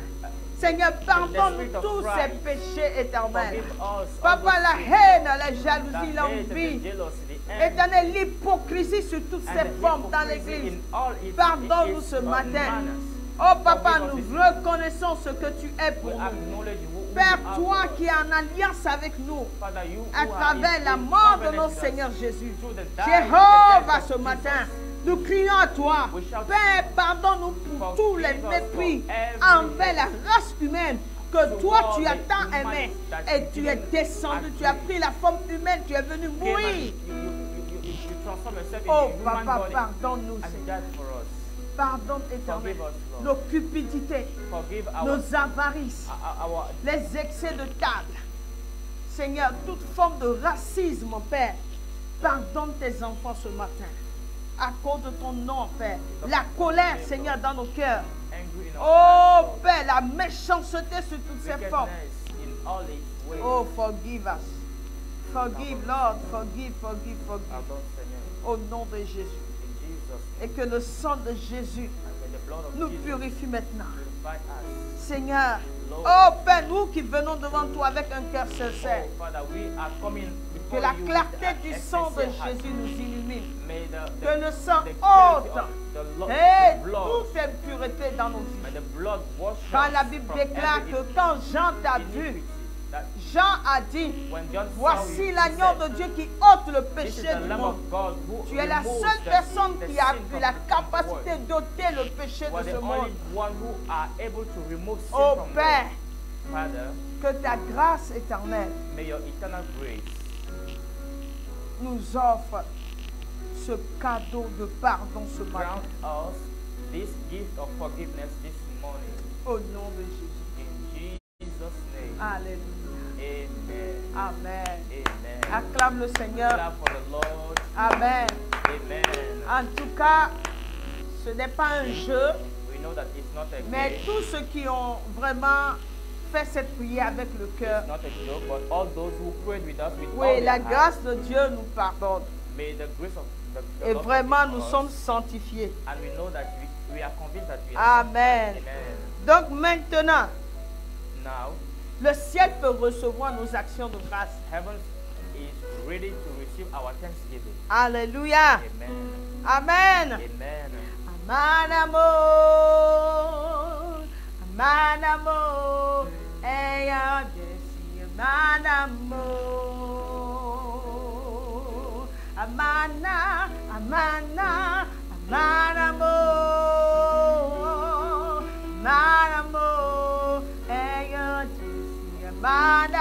Speaker 1: Seigneur,
Speaker 2: the
Speaker 1: pardonne-nous
Speaker 2: spirit of
Speaker 1: tous ces
Speaker 2: pride.
Speaker 1: péchés éternels.
Speaker 2: Forgive us all
Speaker 1: Papa,
Speaker 2: those
Speaker 1: la
Speaker 2: sins,
Speaker 1: haine, la
Speaker 2: the
Speaker 1: jalousie,
Speaker 2: hate and the
Speaker 1: l'envie,
Speaker 2: jealousy, the end
Speaker 1: Éternel, l'hypocrisie sur toutes
Speaker 2: and
Speaker 1: ses
Speaker 2: the
Speaker 1: formes dans
Speaker 2: hypocrisy
Speaker 1: l'église.
Speaker 2: in all its,
Speaker 1: Pardonne-nous
Speaker 2: its,
Speaker 1: ce matin.
Speaker 2: manners.
Speaker 1: Oh Papa,
Speaker 2: Forgive us
Speaker 1: nous
Speaker 2: this
Speaker 1: reconnaissons ce que tu es
Speaker 2: We
Speaker 1: pour nous.
Speaker 2: acknowledge who
Speaker 1: Père,
Speaker 2: you are
Speaker 1: toi
Speaker 2: for us.
Speaker 1: qui es en alliance avec nous,
Speaker 2: Father, you
Speaker 1: à
Speaker 2: who are
Speaker 1: travers la
Speaker 2: in
Speaker 1: mort de
Speaker 2: covenant
Speaker 1: notre
Speaker 2: with us,
Speaker 1: Seigneur Jésus.
Speaker 2: through the dying and the
Speaker 1: Jéhovah,
Speaker 2: death
Speaker 1: ce
Speaker 2: of
Speaker 1: matin,
Speaker 2: Jesus.
Speaker 1: nous crions à toi.
Speaker 2: We shout
Speaker 1: Père, pardonne-nous pour tous les
Speaker 2: Forgive us
Speaker 1: mépris
Speaker 2: for every
Speaker 1: envers la race humaine que toi
Speaker 2: towards
Speaker 1: tu as
Speaker 2: the
Speaker 1: tant
Speaker 2: humanity
Speaker 1: aimé.
Speaker 2: that
Speaker 1: Et
Speaker 2: you
Speaker 1: tu es
Speaker 2: didn't
Speaker 1: descendu, tu as
Speaker 2: agree.
Speaker 1: pris la forme humaine, tu es venu
Speaker 2: Came and
Speaker 1: mourir.
Speaker 2: you transform yourself
Speaker 1: Oh
Speaker 2: into a human
Speaker 1: Papa,
Speaker 2: body
Speaker 1: pardonne-nous,
Speaker 2: and
Speaker 1: Seigneur.
Speaker 2: died for us.
Speaker 1: Pardonne, Éternel,
Speaker 2: Forgive us, Lord.
Speaker 1: nos cupidités,
Speaker 2: Forgive our,
Speaker 1: nos avarices,
Speaker 2: our
Speaker 1: les excès de table. Seigneur, toute forme de racisme, mon Père, pardonne tes enfants ce matin. À cause de ton nom, Père. La colère, Seigneur, dans nos cœurs.
Speaker 2: angry in our
Speaker 1: Oh,
Speaker 2: lives,
Speaker 1: Père, la méchanceté sur toutes
Speaker 2: Lord.
Speaker 1: ces formes.
Speaker 2: Wickedness in all its ways.
Speaker 1: Oh, forgive us. Forgive, Lord. Forgive, forgive, forgive.
Speaker 2: Pardon, Seigneur.
Speaker 1: Au nom de Jésus.
Speaker 2: In Jesus'
Speaker 1: Et que le sang de Jésus
Speaker 2: and may the blood of
Speaker 1: nous
Speaker 2: Jesus
Speaker 1: purifie maintenant.
Speaker 2: purify us.
Speaker 1: Seigneur.
Speaker 2: Lord.
Speaker 1: Oh, Père, nous qui venons devant toi avec un cœur sincère.
Speaker 2: Oh, Father, we are coming
Speaker 1: Que
Speaker 2: before
Speaker 1: la
Speaker 2: you
Speaker 1: clarté
Speaker 2: with
Speaker 1: du
Speaker 2: a
Speaker 1: sang de
Speaker 2: sincere heart.
Speaker 1: Jésus nous illumine.
Speaker 2: May
Speaker 1: Que le sang
Speaker 2: the
Speaker 1: ôte
Speaker 2: clarity of the
Speaker 1: et
Speaker 2: blood,
Speaker 1: toute impureté dans nos
Speaker 2: may
Speaker 1: vies.
Speaker 2: the blood wash
Speaker 1: Quand
Speaker 2: us
Speaker 1: la Bible
Speaker 2: from
Speaker 1: déclare
Speaker 2: every
Speaker 1: que quand Jean t'a vu,
Speaker 2: iniquity, that
Speaker 1: Jean a dit,
Speaker 2: when John saw
Speaker 1: voici
Speaker 2: you,
Speaker 1: l'agneau
Speaker 2: he
Speaker 1: de
Speaker 2: said,
Speaker 1: Dieu qui ôte le
Speaker 2: this is
Speaker 1: péché
Speaker 2: the
Speaker 1: du
Speaker 2: Lamb
Speaker 1: monde.
Speaker 2: of God who
Speaker 1: Tu es la
Speaker 2: removes
Speaker 1: seule
Speaker 2: the-
Speaker 1: personne
Speaker 2: the
Speaker 1: qui a
Speaker 2: sin
Speaker 1: eu
Speaker 2: from
Speaker 1: la
Speaker 2: the
Speaker 1: capacité
Speaker 2: world.
Speaker 1: d'ôter le péché
Speaker 2: You are
Speaker 1: de
Speaker 2: the
Speaker 1: ce monde.
Speaker 2: only one who are able to remove sin
Speaker 1: Oh
Speaker 2: from
Speaker 1: Père,
Speaker 2: the world. Father,
Speaker 1: que ta grâce éternelle
Speaker 2: may your eternal grace
Speaker 1: nous offre ce cadeau de pardon ce matin.
Speaker 2: grant us this gift of forgiveness this morning.
Speaker 1: Au nom de Jésus.
Speaker 2: In Jesus' name.
Speaker 1: Alléluia.
Speaker 2: Amen.
Speaker 1: Amen.
Speaker 2: Amen.
Speaker 1: Acclame le Seigneur.
Speaker 2: Clap for the Lord.
Speaker 1: Amen.
Speaker 2: Amen.
Speaker 1: En tout cas, ce n'est pas un jeu,
Speaker 2: We know that it's not a
Speaker 1: mais
Speaker 2: game,
Speaker 1: tous ceux qui ont vraiment fait cette prière avec le cœur,
Speaker 2: it's not a joke, but all those who prayed with us with all
Speaker 1: oui,
Speaker 2: their
Speaker 1: la
Speaker 2: heart,
Speaker 1: grâce de Dieu nous pardonne.
Speaker 2: may the grace of the
Speaker 1: Et
Speaker 2: Lord
Speaker 1: vraiment,
Speaker 2: forgive
Speaker 1: nous
Speaker 2: us,
Speaker 1: sommes sanctifiés.
Speaker 2: and we know that we are convinced that we are
Speaker 1: Amen.
Speaker 2: sanctified. Amen.
Speaker 1: Donc maintenant,
Speaker 2: Now,
Speaker 1: le ciel peut recevoir nos actions de grâce.
Speaker 2: heaven is ready to receive our thanksgiving.
Speaker 1: Alléluia.
Speaker 2: Amen.
Speaker 1: Amen.
Speaker 2: Amen.
Speaker 1: Aman amour, aman amour, ayant décidé, aman amour, amana, amana, aman amour, ayant décidé, aman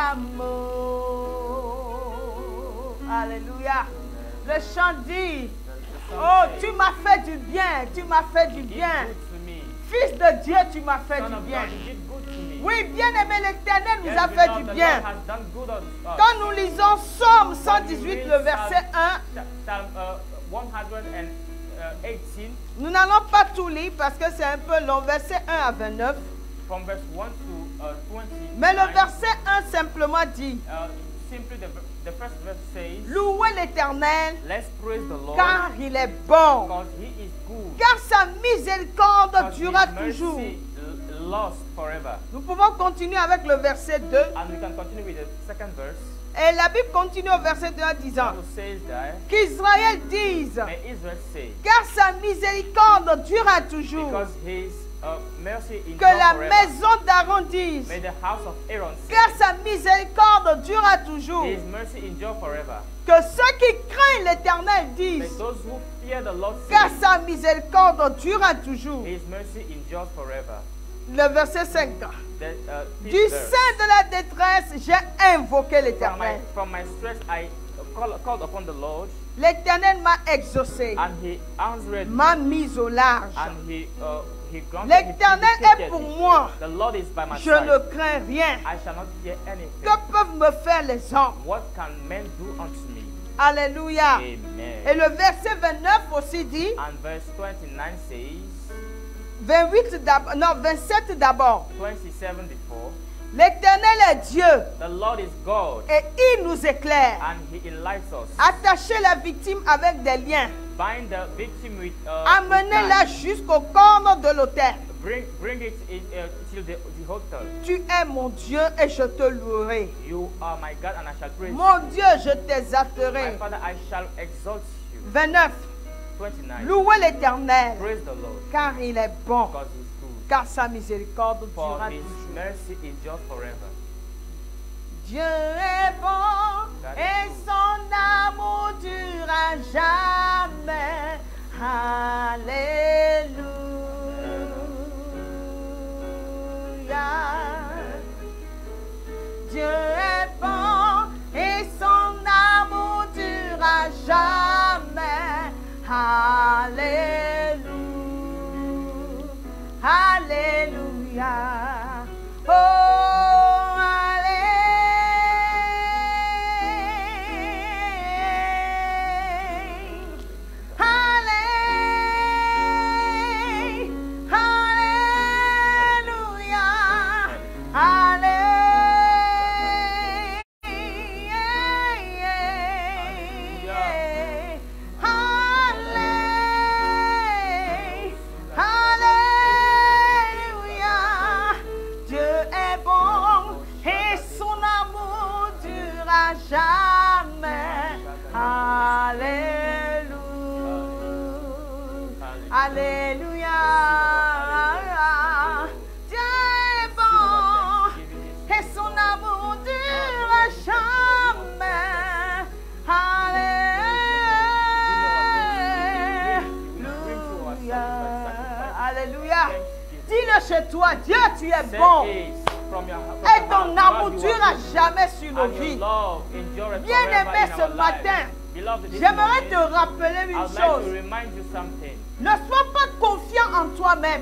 Speaker 1: amour. Alléluia. Le chant dit, oh, tu m'as fait du bien, tu m'as fait du
Speaker 2: You did
Speaker 1: bien.
Speaker 2: good to me.
Speaker 1: Fils de Dieu, tu m'as fait
Speaker 2: Son
Speaker 1: du
Speaker 2: of
Speaker 1: bien.
Speaker 2: God, you did good to me.
Speaker 1: Oui, bien-aimé, l'Éternel nous
Speaker 2: Yes,
Speaker 1: a fait
Speaker 2: beloved,
Speaker 1: du
Speaker 2: the
Speaker 1: bien.
Speaker 2: Lord has done good on us.
Speaker 1: Quand nous lisons Psaume
Speaker 2: When we
Speaker 1: 118,
Speaker 2: read
Speaker 1: le verset 1,
Speaker 2: Psalm 118,
Speaker 1: nous n'allons pas tout lire parce que c'est un peu long, verset 1 à 29.
Speaker 2: from verse 1 to 20.
Speaker 1: Mais le verset 1 simplement dit,
Speaker 2: Simply the first verse says,
Speaker 1: louez l'Éternel
Speaker 2: let's praise the Lord
Speaker 1: car il est bon,
Speaker 2: because he is good.
Speaker 1: car sa miséricorde
Speaker 2: Because
Speaker 1: durera
Speaker 2: his
Speaker 1: toujours.
Speaker 2: mercy lasts forever.
Speaker 1: Nous pouvons continuer avec le verset 2.
Speaker 2: And we can continue with the second verse.
Speaker 1: Et la Bible continue au verset 2 en disant,
Speaker 2: Bible says that,
Speaker 1: qu'Israël dise,
Speaker 2: may Israel say,
Speaker 1: car sa miséricorde durera toujours.
Speaker 2: because his mercy
Speaker 1: Que
Speaker 2: endures
Speaker 1: la
Speaker 2: forever.
Speaker 1: maison d'Aaron dise,
Speaker 2: May the house of Aaron say,
Speaker 1: car sa miséricorde durera toujours.
Speaker 2: his mercy endure forever.
Speaker 1: Que ceux qui craignent l'Éternel
Speaker 2: May
Speaker 1: disent,
Speaker 2: those who fear the Lord
Speaker 1: car
Speaker 2: say,
Speaker 1: sa miséricorde durera toujours.
Speaker 2: his mercy endures forever.
Speaker 1: Le verset 5.
Speaker 2: That,
Speaker 1: Du
Speaker 2: fifth verse.
Speaker 1: sein de la détresse, j'ai invoqué l'Éternel.
Speaker 2: From my stress I called upon the Lord,
Speaker 1: L'Éternel m'a exaucé,
Speaker 2: and he answered me,
Speaker 1: m'a mis au large.
Speaker 2: and he granted me
Speaker 1: L'Éternel est pour moi,
Speaker 2: The Lord is by my
Speaker 1: je ne
Speaker 2: side.
Speaker 1: crains rien.
Speaker 2: I shall not fear anything.
Speaker 1: Que peuvent me faire les hommes?
Speaker 2: What can men do unto me?
Speaker 1: Alléluia.
Speaker 2: Amen.
Speaker 1: Et le verset 29 aussi dit,
Speaker 2: And verse 29 says,
Speaker 1: 28 d'abord, non, 27 d'abord.
Speaker 2: 27 before,
Speaker 1: L'Éternel est Dieu
Speaker 2: the Lord is God,
Speaker 1: et il nous éclaire.
Speaker 2: and he enlightens us.
Speaker 1: Attachez la victime avec des liens.
Speaker 2: Bind the victim with
Speaker 1: Amenez-la jusqu'au corps de l'autel.
Speaker 2: Bring it till the hotel.
Speaker 1: Tu es mon Dieu et je te louerai.
Speaker 2: You are my God and I shall praise
Speaker 1: Mon
Speaker 2: you.
Speaker 1: Dieu, je t'exalterai.
Speaker 2: My Father, I shall exalt you.
Speaker 1: 29.
Speaker 2: 29.
Speaker 1: Louez l'Éternel,
Speaker 2: Praise the Lord.
Speaker 1: car il est bon,
Speaker 2: Because he's good.
Speaker 1: car sa miséricorde
Speaker 2: For
Speaker 1: durera
Speaker 2: his
Speaker 1: toujours.
Speaker 2: mercy is just forever.
Speaker 1: Dieu est bon et son amour durera jamais. Alléluia. Dieu est bon et son amour durera jamais. Alléluia. Alléluia. Oh, jamais. Alléluia. Alléluia. Dieu est bon et son amour dure jamais. Alléluia. Alléluia. Dis-le chez toi, Dieu, tu es bon. Et ton amour durera jamais sur nos vies. Bien-aimé, ce matin, j'aimerais te rappeler une chose. Ne sois pas confiant en toi-même.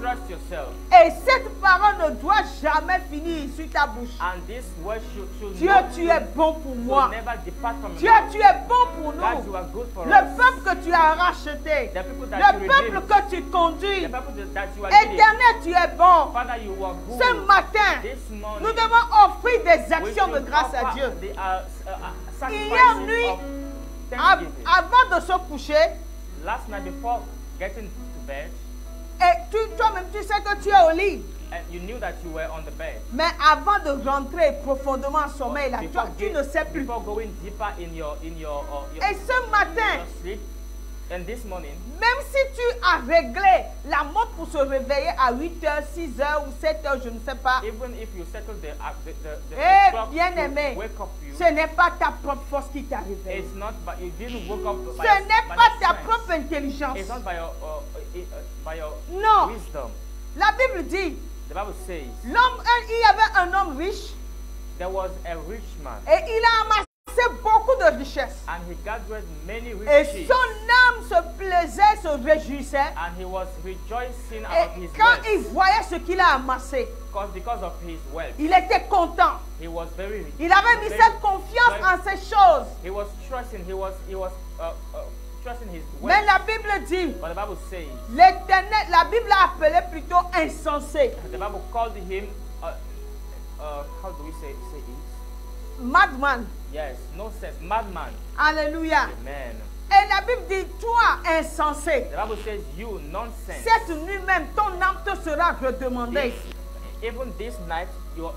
Speaker 2: Trust yourself.
Speaker 1: Et cette parole ne doit jamais finir sur ta bouche.
Speaker 2: And this word should
Speaker 1: Dieu, tu es bon pour moi.
Speaker 2: never depart from
Speaker 1: Dieu,
Speaker 2: your
Speaker 1: tu es bon pour
Speaker 2: God,
Speaker 1: nous.
Speaker 2: you are good for
Speaker 1: Le
Speaker 2: us.
Speaker 1: peuple que tu as racheté.
Speaker 2: The people that
Speaker 1: Le
Speaker 2: you
Speaker 1: peuple
Speaker 2: redeemed.
Speaker 1: que tu conduis.
Speaker 2: The people that you are leading.
Speaker 1: Éternel, tu es bon.
Speaker 2: Father, you are good.
Speaker 1: Ce matin,
Speaker 2: This morning,
Speaker 1: nous devons offrir des
Speaker 2: we
Speaker 1: actions de
Speaker 2: should
Speaker 1: grâce à
Speaker 2: offer
Speaker 1: Dieu.
Speaker 2: the,
Speaker 1: Hier
Speaker 2: sacrifices
Speaker 1: nuit,
Speaker 2: of thanksgiving.
Speaker 1: Avant de se coucher,
Speaker 2: Last night before getting to bed,
Speaker 1: et toi-même, tu sais que tu es au lit.
Speaker 2: and you knew that you were on the bed.
Speaker 1: Mais avant de rentrer profondément en sommeil, là, tu ne sais plus.
Speaker 2: Before going deeper in your
Speaker 1: Et ce matin,
Speaker 2: sleep, and this morning,
Speaker 1: même si tu as réglé la montre pour se réveiller à 8h, 6h ou 7h, je ne sais pas,
Speaker 2: even if you settle the
Speaker 1: eh
Speaker 2: clock
Speaker 1: bien
Speaker 2: to
Speaker 1: aimé,
Speaker 2: wake up you,
Speaker 1: ce n'est pas ta propre force qui t'a réveillé.
Speaker 2: it's not, but you didn't wake up by
Speaker 1: Ce n'est
Speaker 2: by
Speaker 1: pas
Speaker 2: your
Speaker 1: ta
Speaker 2: strength.
Speaker 1: propre intelligence.
Speaker 2: It's not by your
Speaker 1: Non.
Speaker 2: wisdom.
Speaker 1: La Bible dit,
Speaker 2: The Bible says
Speaker 1: il y avait un homme riche
Speaker 2: there was a rich man,
Speaker 1: et il a amassé beaucoup de richesses.
Speaker 2: and he gathered many
Speaker 1: Et
Speaker 2: riches,
Speaker 1: son âme se plaisait, se réjouissait.
Speaker 2: and he was rejoicing
Speaker 1: Et
Speaker 2: about his
Speaker 1: quand il
Speaker 2: wealth,
Speaker 1: voyait ce qu'il a amassé,
Speaker 2: because of his wealth.
Speaker 1: il était content.
Speaker 2: He was very rich.
Speaker 1: Il avait mis sa confiance en ces choses.
Speaker 2: He was trusting. He was trusting his
Speaker 1: Mais
Speaker 2: wealth.
Speaker 1: la Bible dit,
Speaker 2: But the Bible says,
Speaker 1: l'Éternel, la Bible l'a appelé plutôt insensé,
Speaker 2: the Bible called him, how do we say it?
Speaker 1: madman.
Speaker 2: Yes, no sense, madman.
Speaker 1: Alléluia.
Speaker 2: Amen.
Speaker 1: Et la Bible dit, toi insensé,
Speaker 2: The Bible says, you nonsense.
Speaker 1: cette nuit même, ton âme te sera redemandée.
Speaker 2: Even this night, your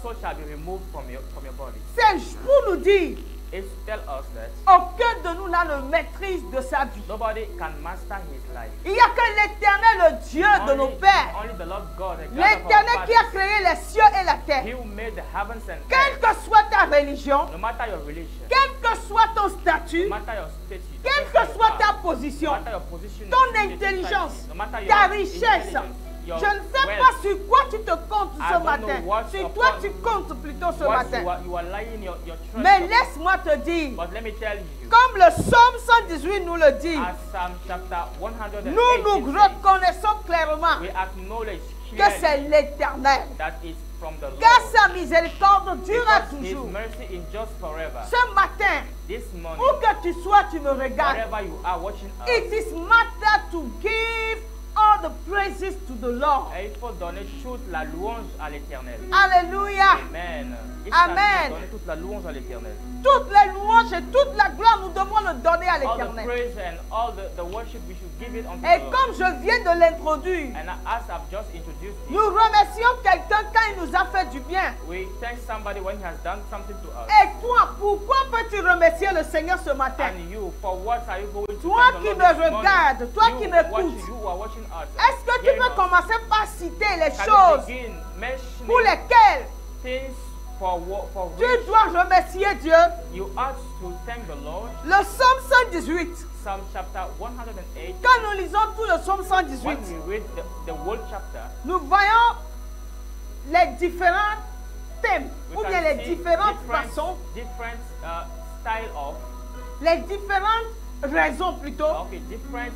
Speaker 2: soul shall be removed from your body.
Speaker 1: C'est pour nous dire,
Speaker 2: It's to tell us that
Speaker 1: aucun de nous n'a le maîtrise de sa vie.
Speaker 2: nobody can master his life.
Speaker 1: Il n'y a que l'Éternel, le Dieu de nos pères.
Speaker 2: Only the Lord God, the God of
Speaker 1: L'Éternel
Speaker 2: our
Speaker 1: qui a
Speaker 2: fathers.
Speaker 1: créé les cieux et la terre.
Speaker 2: He who made the heavens and
Speaker 1: Quelle
Speaker 2: earth.
Speaker 1: que soit ta religion,
Speaker 2: No matter your religion,
Speaker 1: quel que soit ton statut,
Speaker 2: no matter your status,
Speaker 1: quelle que soit ta position,
Speaker 2: no matter your position,
Speaker 1: ton
Speaker 2: in
Speaker 1: intelligence,
Speaker 2: society, no matter your
Speaker 1: ta richesse,
Speaker 2: intelligence, your
Speaker 1: je ne sais
Speaker 2: wealth,
Speaker 1: pas sur quoi tu te comptes
Speaker 2: I
Speaker 1: ce
Speaker 2: don't
Speaker 1: matin.
Speaker 2: know what
Speaker 1: Sur
Speaker 2: upon
Speaker 1: toi tu comptes plutôt ce
Speaker 2: what
Speaker 1: matin.
Speaker 2: you are lying your trust
Speaker 1: Mais
Speaker 2: upon.
Speaker 1: laisse-moi te dire,
Speaker 2: But let me tell you,
Speaker 1: comme le psaume 118 nous le dit,
Speaker 2: as Psalm chapter 118
Speaker 1: nous
Speaker 2: says,
Speaker 1: reconnaissons clairement
Speaker 2: we acknowledge
Speaker 1: que
Speaker 2: clearly
Speaker 1: c'est l'Éternel.
Speaker 2: that it's from the Lord.
Speaker 1: Car sa miséricorde durera
Speaker 2: Because his
Speaker 1: toujours.
Speaker 2: mercy is just forever.
Speaker 1: Ce matin,
Speaker 2: This morning,
Speaker 1: où que tu sois, tu me regardes.
Speaker 2: wherever you are watching us,
Speaker 1: It is matter to give all all the praises to the Lord.
Speaker 2: Et il faut donner toute la louange à l'Éternel.
Speaker 1: Alléluia.
Speaker 2: Amen. Il
Speaker 1: Amen.
Speaker 2: s'agit de donner toute la louange à l'Éternel.
Speaker 1: Toutes les louanges et toute la gloire, nous devons le donner à
Speaker 2: All the
Speaker 1: l'Éternel.
Speaker 2: praise and all the worship, we should give it unto
Speaker 1: Et
Speaker 2: the Lord.
Speaker 1: comme je viens de l'introduire,
Speaker 2: And as I've just introduced him,
Speaker 1: nous remercions quelqu'un quand il nous a fait du bien.
Speaker 2: we thank somebody when he has done something to us.
Speaker 1: Et toi, pourquoi peux-tu remercier le Seigneur ce matin?
Speaker 2: And you, for what are you going to
Speaker 1: Toi
Speaker 2: thank the
Speaker 1: qui
Speaker 2: Lord
Speaker 1: me
Speaker 2: this morning?
Speaker 1: regardes, toi qui m'écoutes,
Speaker 2: You are watching us.
Speaker 1: est-ce que tu
Speaker 2: hearing
Speaker 1: peux
Speaker 2: us.
Speaker 1: commencer par citer les
Speaker 2: Can you
Speaker 1: choses
Speaker 2: begin mentioning
Speaker 1: pour lesquelles
Speaker 2: things for
Speaker 1: tu
Speaker 2: which
Speaker 1: dois remercier Dieu?
Speaker 2: you ought to thank the Lord?
Speaker 1: Le psaume 118.
Speaker 2: Psalm chapter 108.
Speaker 1: Quand nous lisons tout le psaume 118,
Speaker 2: When we read the whole chapter,
Speaker 1: nous voyons les différents thèmes,
Speaker 2: we
Speaker 1: ou
Speaker 2: can
Speaker 1: bien les
Speaker 2: see
Speaker 1: différentes façons,
Speaker 2: different style of,
Speaker 1: les différentes raisons plutôt,
Speaker 2: okay, different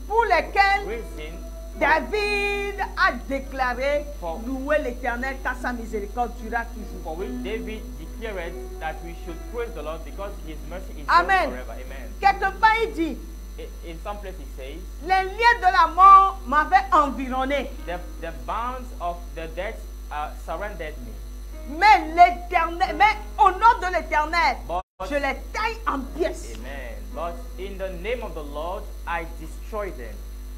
Speaker 1: pour lesquelles
Speaker 2: reason
Speaker 1: David a déclaré
Speaker 2: For-
Speaker 1: louer l'Éternel car sa miséricorde durera toujours.
Speaker 2: for which David declared that we should praise the Lord because his mercy is
Speaker 1: Amen.
Speaker 2: forever. Amen.
Speaker 1: Quelque part il dit,
Speaker 2: In some place he says,
Speaker 1: les liens de la mort m'avaient environné,
Speaker 2: the bounds of the death surrounded me.
Speaker 1: mais l'Éternel, mais au nom de l'Éternel,
Speaker 2: But-
Speaker 1: je les taille en pièces.
Speaker 2: Amen. But in the name of the Lord, I destroy them.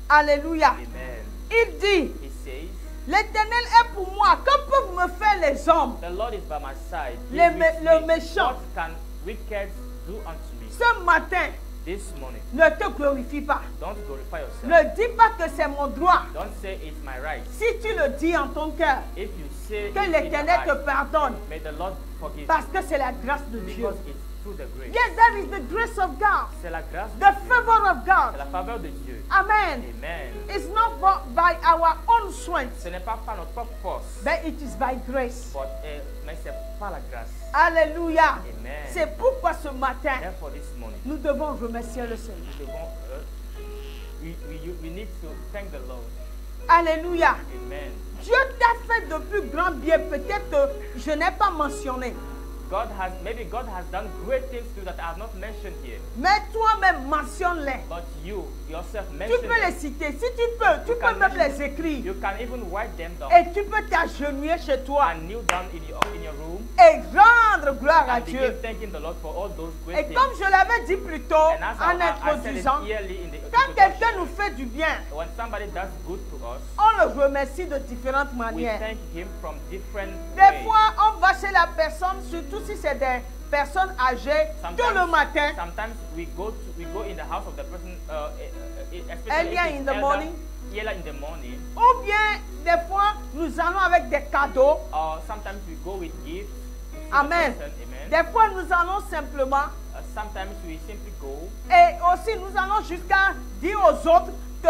Speaker 1: Alléluia.
Speaker 2: Amen.
Speaker 1: Il dit,
Speaker 2: He says,
Speaker 1: l'Éternel est pour moi. Que peuvent me faire les hommes?
Speaker 2: the Lord is by my side. He
Speaker 1: Le
Speaker 2: is with
Speaker 1: le
Speaker 2: me.
Speaker 1: méchant.
Speaker 2: What can wicked do unto me?
Speaker 1: Ce matin,
Speaker 2: This morning,
Speaker 1: ne te glorifie pas.
Speaker 2: don't glorify yourself.
Speaker 1: Ne dis pas que c'est mon droit.
Speaker 2: Don't say it's my right.
Speaker 1: Si tu le dis en ton cœur,
Speaker 2: If you say
Speaker 1: que
Speaker 2: it in
Speaker 1: l'Éternel
Speaker 2: your
Speaker 1: te
Speaker 2: eyes,
Speaker 1: pardonne.
Speaker 2: may the Lord forgive
Speaker 1: Parce
Speaker 2: you
Speaker 1: que c'est la grâce de Dieu.
Speaker 2: because it's through the grace.
Speaker 1: Yes, that is the grace of God.
Speaker 2: C'est la grâce de
Speaker 1: The
Speaker 2: Dieu.
Speaker 1: favor of
Speaker 2: C'est
Speaker 1: God.
Speaker 2: la faveur de Dieu.
Speaker 1: Amen.
Speaker 2: Amen.
Speaker 1: It's not by our own strength,
Speaker 2: Ce n'est pas par notre propre force,
Speaker 1: but it is by grace.
Speaker 2: mais c'est par la grâce.
Speaker 1: Alléluia.
Speaker 2: Amen.
Speaker 1: C'est pourquoi ce matin,
Speaker 2: Therefore, this morning,
Speaker 1: nous devons remercier le Seigneur.
Speaker 2: nous devons, we need to thank the Lord.
Speaker 1: Alléluia.
Speaker 2: Amen.
Speaker 1: Dieu t'a fait de plus grands biens. Peut-être que je n'ai pas mentionné.
Speaker 2: Maybe God has done great things to you that I have not mentioned here.
Speaker 1: Mais toi-même, mentionne-les.
Speaker 2: But you yourself
Speaker 1: Tu
Speaker 2: mentioned
Speaker 1: peux les
Speaker 2: them.
Speaker 1: citer. Si tu peux, tu peux même les écrire.
Speaker 2: You can even write them down
Speaker 1: Et tu peux t'agenouiller chez toi
Speaker 2: and kneel down in your room
Speaker 1: et rendre gloire à
Speaker 2: and begin
Speaker 1: Dieu.
Speaker 2: thanking the Lord for all those great
Speaker 1: Et
Speaker 2: things.
Speaker 1: comme je l'avais dit plus tôt
Speaker 2: And as
Speaker 1: en
Speaker 2: I said it
Speaker 1: introduisant,
Speaker 2: clearly in the
Speaker 1: quand
Speaker 2: introduction,
Speaker 1: quelqu'un nous fait du bien,
Speaker 2: when somebody does good to us,
Speaker 1: on le remercie de différentes
Speaker 2: we
Speaker 1: manières.
Speaker 2: thank him from different
Speaker 1: Des
Speaker 2: ways.
Speaker 1: fois, on va chez la personne, surtout si c'est des personnes âgées, tout le matin.
Speaker 2: Sometimes we go in the house of the person, especially
Speaker 1: Earlier
Speaker 2: if
Speaker 1: in
Speaker 2: it's
Speaker 1: the
Speaker 2: elder,
Speaker 1: morning.
Speaker 2: earlier in the morning,
Speaker 1: Ou bien, des fois, nous allons avec des cadeaux.
Speaker 2: or sometimes we go with gifts. to the
Speaker 1: Amen.
Speaker 2: person, amen.
Speaker 1: Des fois, nous allons simplement.
Speaker 2: Sometimes we simply go,
Speaker 1: Et aussi, nous allons jusqu'à dire aux autres que,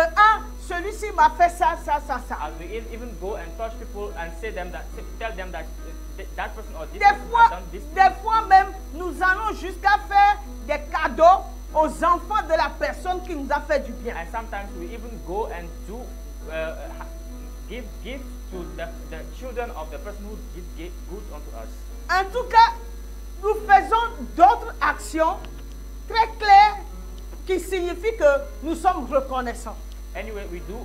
Speaker 1: celui-ci m'a fait ça, ça, ça, ça.
Speaker 2: and we even go and touch people and tell them that that person or this
Speaker 1: Des
Speaker 2: person
Speaker 1: fois,
Speaker 2: has done this.
Speaker 1: des fois même, nous allons jusqu'à faire des cadeaux aux enfants de la personne qui nous a fait du bien.
Speaker 2: And sometimes we even go and do give gifts to the children of the person who did good unto us.
Speaker 1: En tout cas, nous faisons d'autres actions très claires qui signifient que nous sommes reconnaissants.
Speaker 2: Anyway, we do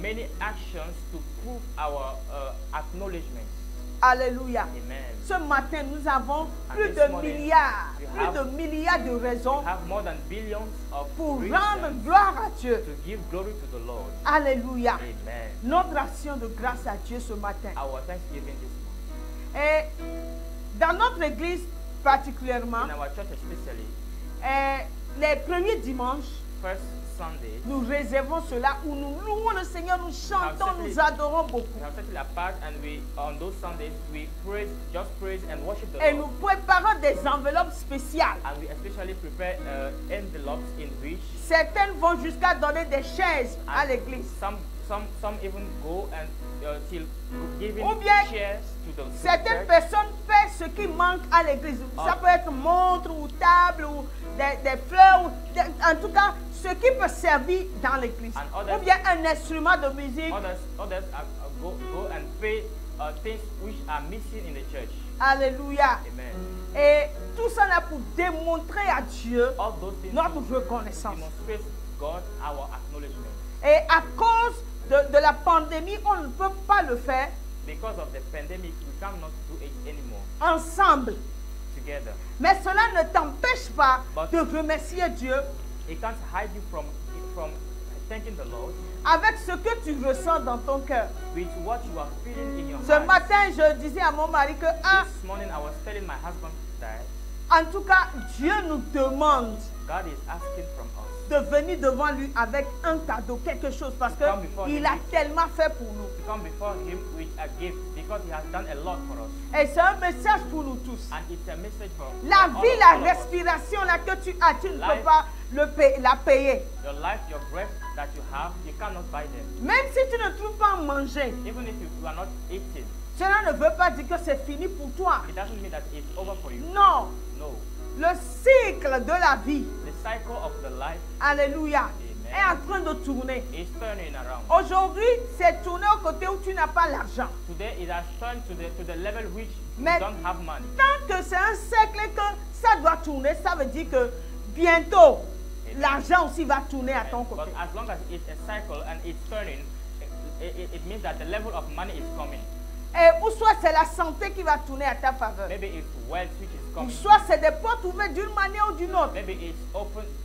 Speaker 2: many actions to prove our acknowledgement.
Speaker 1: Alléluia.
Speaker 2: Amen.
Speaker 1: Ce matin, nous avons
Speaker 2: And
Speaker 1: plus
Speaker 2: this
Speaker 1: de
Speaker 2: morning,
Speaker 1: milliards,
Speaker 2: we
Speaker 1: plus de milliards de raisons
Speaker 2: We have more than billions of
Speaker 1: pour
Speaker 2: reasons
Speaker 1: rendre gloire à Dieu.
Speaker 2: to give glory to the Lord.
Speaker 1: Alléluia.
Speaker 2: Amen.
Speaker 1: Notre action de grâce à Dieu ce matin.
Speaker 2: Our thanksgiving this morning.
Speaker 1: Et dans notre église particulièrement,
Speaker 2: In our church especially,
Speaker 1: les premiers dimanches,
Speaker 2: first Sunday,
Speaker 1: nous réservons cela où nous louons le Seigneur, nous chantons, nous adorons beaucoup.
Speaker 2: we have set it apart, and on those Sundays we praise and worship the
Speaker 1: Et
Speaker 2: Lord.
Speaker 1: nous préparons des enveloppes spéciales.
Speaker 2: And we especially prepare envelopes in which
Speaker 1: Certaines vont jusqu'à donner des chaises à l'église.
Speaker 2: some even go and till giving
Speaker 1: Ou bien,
Speaker 2: shares to the
Speaker 1: Certaines
Speaker 2: church.
Speaker 1: personnes font ce qui manque à l'église. Ça peut être montre ou table ou des fleurs. En tout cas, ce qui peut servir dans l'église.
Speaker 2: And others-
Speaker 1: Ou bien un instrument de musique.
Speaker 2: Others go and pay things which are missing in the church.
Speaker 1: Alléluia.
Speaker 2: Amen.
Speaker 1: Et tout ça là pour démontrer à Dieu
Speaker 2: All those things
Speaker 1: notre reconnaissance.
Speaker 2: demonstrate God our acknowledgement.
Speaker 1: Et à cause de la pandémie, on ne peut pas le faire
Speaker 2: Because of the pandemic, we cannot do it anymore
Speaker 1: ensemble.
Speaker 2: together.
Speaker 1: Mais cela ne t'empêche pas
Speaker 2: But-
Speaker 1: de remercier Dieu
Speaker 2: It can't hide you from thanking the Lord
Speaker 1: avec ce que tu ressens dans ton cœur.
Speaker 2: with what you are feeling in your
Speaker 1: Ce
Speaker 2: heart.
Speaker 1: matin, je disais à mon mari que,
Speaker 2: This morning, I was telling my husband that
Speaker 1: en tout cas, Dieu nous demande
Speaker 2: God is asking from us
Speaker 1: de venir devant lui avec un cadeau, quelque chose, parce
Speaker 2: Come before
Speaker 1: qu'il
Speaker 2: him.
Speaker 1: a tellement fait pour nous.
Speaker 2: to come before Him with a gift because He has done a lot for us.
Speaker 1: Et c'est un message pour nous tous.
Speaker 2: And it's a message for
Speaker 1: La
Speaker 2: all
Speaker 1: vie,
Speaker 2: of-
Speaker 1: la
Speaker 2: all of us.
Speaker 1: respiration là que tu as, tu ne peux
Speaker 2: Life.
Speaker 1: pas la payer.
Speaker 2: Your life, your breath that you have, you cannot buy them.
Speaker 1: Même si tu ne trouves pas à manger,
Speaker 2: Even if you are not eating,
Speaker 1: cela ne veut pas dire que c'est fini pour toi.
Speaker 2: it doesn't mean that it's over for you.
Speaker 1: Non,
Speaker 2: No.
Speaker 1: le cycle de la vie,
Speaker 2: The cycle of the life
Speaker 1: alléluia,
Speaker 2: Amen.
Speaker 1: est en train de tourner.
Speaker 2: is turning around.
Speaker 1: Aujourd'hui, c'est tourné au côté où tu n'as pas l'argent.
Speaker 2: Today it has turned to the level which you
Speaker 1: Mais-
Speaker 2: don't have money.
Speaker 1: Tant que c'est un cercle et que ça doit tourner, ça veut dire que bientôt, l'argent aussi va tourner à ton
Speaker 2: But
Speaker 1: côté.
Speaker 2: as long as it's a cycle and it's turning, it means that the level of money is coming.
Speaker 1: Et ou soit c'est la santé qui va tourner à ta faveur.
Speaker 2: Maybe it's wealth which is
Speaker 1: Ou
Speaker 2: coming.
Speaker 1: soit c'est des portes ouvertes d'une manière ou d'une autre.
Speaker 2: Maybe it's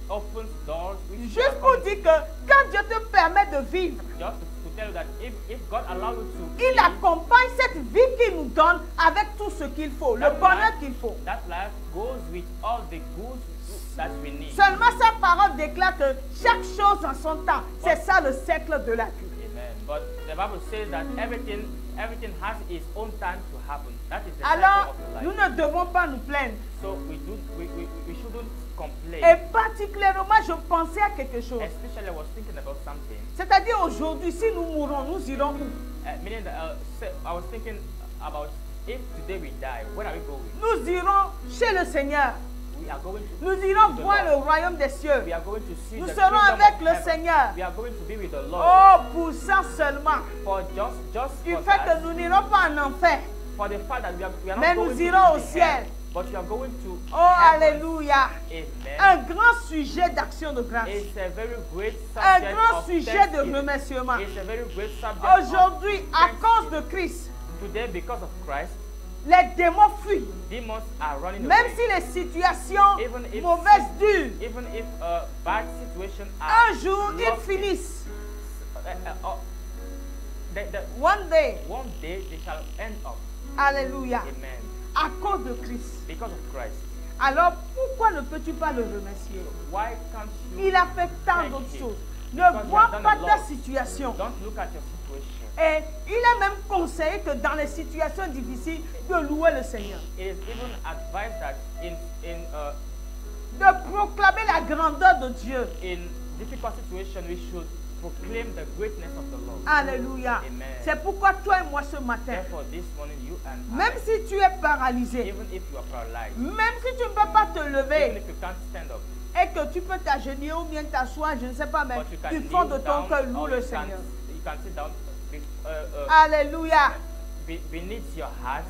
Speaker 2: opens doors which
Speaker 1: Juste
Speaker 2: are
Speaker 1: pour
Speaker 2: coming.
Speaker 1: dire que quand Dieu te permet de vivre,
Speaker 2: Just to tell you that if God allows you to
Speaker 1: il
Speaker 2: live,
Speaker 1: accompagne cette vie qu'il nous donne avec tout ce qu'il faut, le
Speaker 2: that
Speaker 1: bonheur
Speaker 2: life-
Speaker 1: qu'il faut.
Speaker 2: that life goes with all the goods that we need.
Speaker 1: Seulement sa parole déclare que chaque chose en son temps. C'est ça le cercle de la vie.
Speaker 2: Amen. But the Bible says that everything has its own time to happen. That is the
Speaker 1: Alors,
Speaker 2: cycle of
Speaker 1: nous
Speaker 2: the life.
Speaker 1: ne devons pas nous plaindre.
Speaker 2: So we shouldn't complain.
Speaker 1: Et particulièrement, je pensais à quelque chose.
Speaker 2: Especially, I was thinking about something.
Speaker 1: C'est-à-dire aujourd'hui, si nous mourons, nous irons où?
Speaker 2: Meaning that I was thinking about if today we die, where are we going?
Speaker 1: Nous irons chez le Seigneur.
Speaker 2: We are going to.
Speaker 1: Nous irons
Speaker 2: to the
Speaker 1: voir le
Speaker 2: Lord.
Speaker 1: royaume des cieux.
Speaker 2: We are going to see
Speaker 1: Nous
Speaker 2: the
Speaker 1: serons
Speaker 2: kingdom
Speaker 1: avec
Speaker 2: of
Speaker 1: le
Speaker 2: heaven.
Speaker 1: Seigneur.
Speaker 2: We are going to be with the Lord.
Speaker 1: Oh, pour ça seulement.
Speaker 2: For just
Speaker 1: Du
Speaker 2: for
Speaker 1: fait
Speaker 2: that,
Speaker 1: que nous n'irons pas en enfer.
Speaker 2: for the fact that we are
Speaker 1: Mais
Speaker 2: not
Speaker 1: nous
Speaker 2: going
Speaker 1: irons au
Speaker 2: to the
Speaker 1: ciel.
Speaker 2: hell, but we are going to
Speaker 1: Oh,
Speaker 2: heaven.
Speaker 1: alléluia.
Speaker 2: Amen.
Speaker 1: Un grand sujet d'action de grâce.
Speaker 2: It's a very great
Speaker 1: Un
Speaker 2: subject
Speaker 1: grand
Speaker 2: of
Speaker 1: sujet de
Speaker 2: thanksgiving.
Speaker 1: remerciement.
Speaker 2: It's a very great subject of
Speaker 1: Aujourd'hui, à cause de
Speaker 2: thanksgiving.
Speaker 1: Christ,
Speaker 2: Today, because of Christ,
Speaker 1: les démons fuient.
Speaker 2: demons are running
Speaker 1: Même
Speaker 2: away.
Speaker 1: si les situations
Speaker 2: Even if-
Speaker 1: mauvaises durent,
Speaker 2: Even if bad situations are
Speaker 1: un jour ils
Speaker 2: long,
Speaker 1: finissent.
Speaker 2: one
Speaker 1: One day,
Speaker 2: day they shall end up.
Speaker 1: alléluia,
Speaker 2: Amen.
Speaker 1: à cause de Christ.
Speaker 2: Because of Christ.
Speaker 1: Alors pourquoi ne peux-tu pas le remercier?
Speaker 2: Why can't you?
Speaker 1: Il a fait tant
Speaker 2: Thank
Speaker 1: d'autres
Speaker 2: him.
Speaker 1: choses.
Speaker 2: Because
Speaker 1: Ne
Speaker 2: he
Speaker 1: vois
Speaker 2: has done
Speaker 1: pas
Speaker 2: a
Speaker 1: ta
Speaker 2: lot.
Speaker 1: situation.
Speaker 2: Don't look at your situation.
Speaker 1: Et il a même conseillé que dans les situations difficiles, de louer le Seigneur.
Speaker 2: It is even advised that
Speaker 1: De proclamer la grandeur de Dieu.
Speaker 2: in difficult situations we should proclaim the greatness of the Lord.
Speaker 1: Alléluia.
Speaker 2: Amen.
Speaker 1: C'est pourquoi toi et moi ce matin,
Speaker 2: Therefore, this morning you and
Speaker 1: même
Speaker 2: I,
Speaker 1: si tu es paralysé,
Speaker 2: even if you are paralyzed,
Speaker 1: même si tu ne peux pas te
Speaker 2: even
Speaker 1: lever
Speaker 2: if you can't stand up,
Speaker 1: et que tu peux t'agenouiller ou bien t'asseoir, je ne sais pas, mais
Speaker 2: but you can
Speaker 1: du
Speaker 2: kneel
Speaker 1: fond de ton
Speaker 2: down,
Speaker 1: cœur,
Speaker 2: or
Speaker 1: loue le
Speaker 2: you can
Speaker 1: Seigneur.
Speaker 2: sit down
Speaker 1: Alléluia.
Speaker 2: beneath your heart.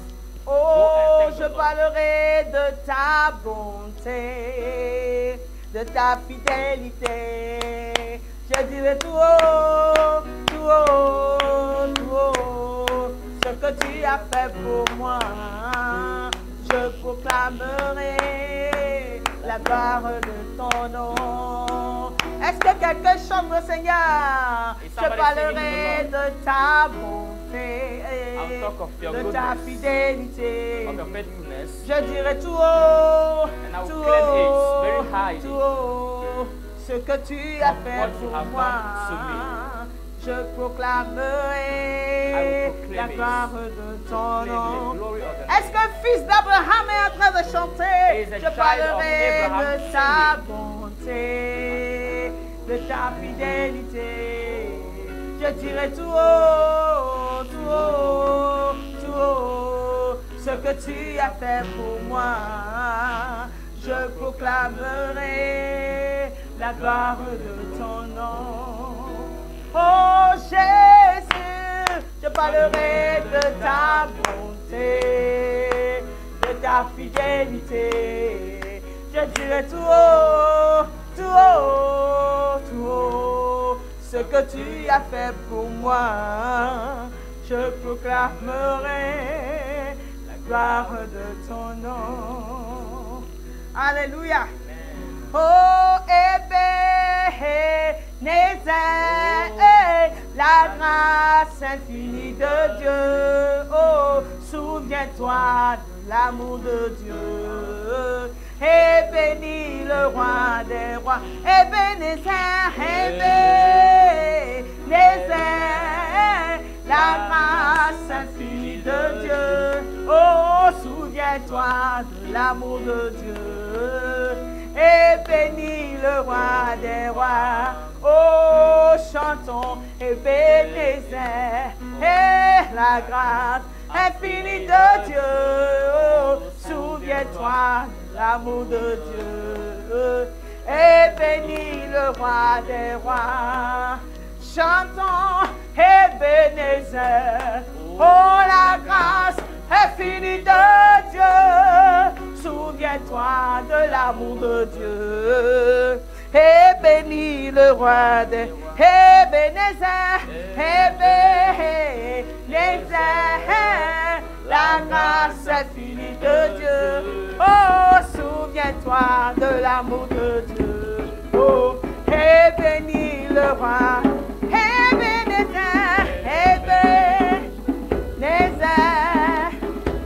Speaker 1: Oh,
Speaker 2: thank the
Speaker 1: je
Speaker 2: Lord.
Speaker 1: parlerai de ta bonté, de ta fidélité. Je dirai tout haut, tout haut, tout haut, ce que tu as fait pour moi. Je proclamerai la gloire de ton nom. Est-ce que quelqu'un chante le Seigneur?
Speaker 2: Is
Speaker 1: Je
Speaker 2: somebody
Speaker 1: parlerai
Speaker 2: singing
Speaker 1: de ta bonté,
Speaker 2: I'll talk of your
Speaker 1: de ta
Speaker 2: goodness,
Speaker 1: fidélité.
Speaker 2: of your faithfulness.
Speaker 1: Je dirai tout haut,
Speaker 2: And I will
Speaker 1: tout
Speaker 2: claim it
Speaker 1: haut,
Speaker 2: very high.
Speaker 1: tout haut, ce que tu as
Speaker 2: Of
Speaker 1: fait
Speaker 2: what you
Speaker 1: pour
Speaker 2: have
Speaker 1: moi.
Speaker 2: done
Speaker 1: Je
Speaker 2: I
Speaker 1: proclamerai
Speaker 2: will proclaim
Speaker 1: la
Speaker 2: it.
Speaker 1: gloire de ton
Speaker 2: Claim the
Speaker 1: nom.
Speaker 2: glory of the
Speaker 1: Est-ce qu'un fils d'Abraham est en train de
Speaker 2: He
Speaker 1: chanter?
Speaker 2: is a
Speaker 1: Je
Speaker 2: child
Speaker 1: parlerai
Speaker 2: of Abraham
Speaker 1: de ta bonté, de ta fidélité. Je dirai tout haut, tout haut, tout haut, ce que tu as fait pour moi. Je proclamerai la gloire de ton nom. Oh Jésus, je parlerai de ta bonté, de ta fidélité. Je dirai tout haut, tout haut, tout haut, ce que tu as fait pour moi. Je proclamerai la gloire de ton nom. Alléluia. Oh, Ebenezer, la grâce infinie de Dieu. Oh, souviens-toi de l'amour de Dieu. Et bénis le roi des rois. Ebenezer, Ebenezer, la grâce infinie de Dieu. Oh, souviens-toi de l'amour de Dieu. Et bénis le roi des rois. Oh, chantons Ebenezer, et la grâce infinie de Dieu. Oh, souviens-toi de l'amour de Dieu. Et bénis le roi des rois. Chantons Ebenezer, oh, la grâce infinie de Dieu. Souviens-toi de l'amour de Dieu. Et bénis le roi des Ebenezer, Ebenezer, la grâce infinie de Dieu. Oh, souviens-toi de l'amour de Dieu. Oh, et bénis le roi Ebenezer, Ebenezer,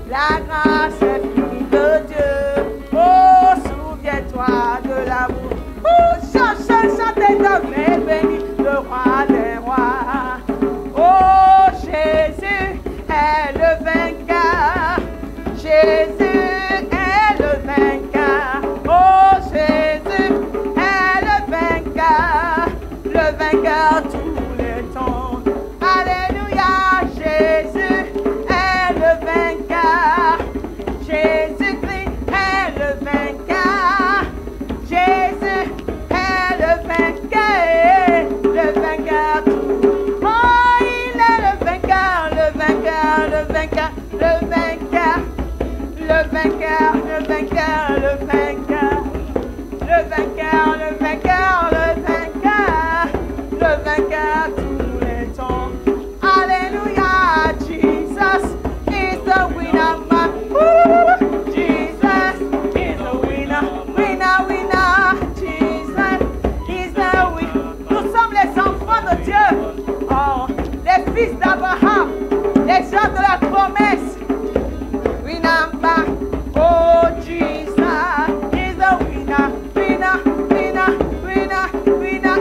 Speaker 1: la grâce infinie de Dieu. Oh, souviens-toi de l'amour. Oh, chantez donc, et bénis le roi des rois. Oh, Jésus est le vainqueur. Jésus est le vainqueur. Oh, Jésus est le vainqueur tous les temps. Alléluia, Jésus est le vainqueur. Jésus-Christ est le vainqueur. Jésus est le vainqueur tout. Oh, il est le vainqueur, le vainqueur, le vainqueur, le vainqueur, le vainqueur, le vainqueur, le vainqueur, le vainqueur, le vainqueur, le vainqueur, le vainqueur tous les temps. Alléluia, Jesus is the winner, man. Jesus is the winner, winner, winner. Jesus is the winner. Nous sommes les enfants de Dieu. Oh, les fils d'Abraham, les gens de la promesse. Winner, man. Oh, Jesus is the winner, winner, winner, winner, winner,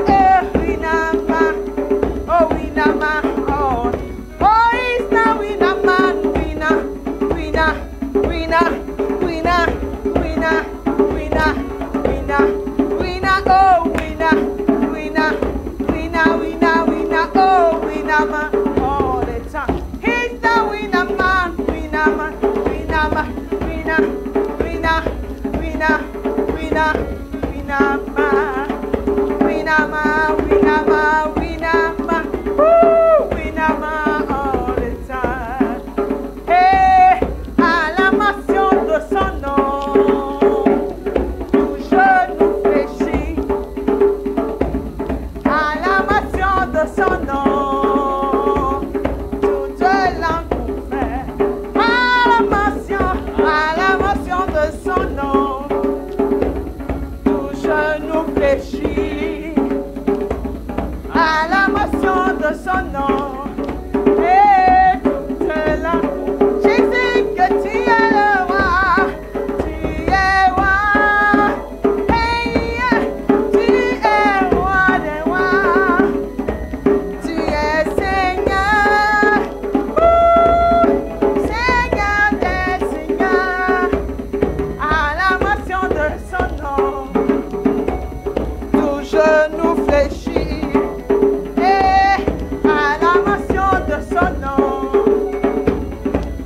Speaker 1: winner, man. Oh, winner, man. Oh, oh, he's the winner, man. Winner, winner, winner, winner, winner, winner, winner, winner. Oh, winner, winner, winner, winner, winner. Oh, winner, man. All the time. He's the winner, man. Winner, man. Winner, man. Winner, winner, winner, winner, winner, man. Winner, man. Winner, man. Winner, man. Woo! Winner, man. All the time. Hey, à la mention de son nom, tout genou fléchit. À la mention de son nom, toute langue confesse. À la mention de son nom, tout genou fléchit. À la mention de son nom, et toute langue. Jésus, que tu es le roi, tu es roi. Hey, tu es roi des rois, tu es Seigneur, Seigneur des seigneurs. À la mention de son nom, tout genou fléchit. Et à la mention de son nom,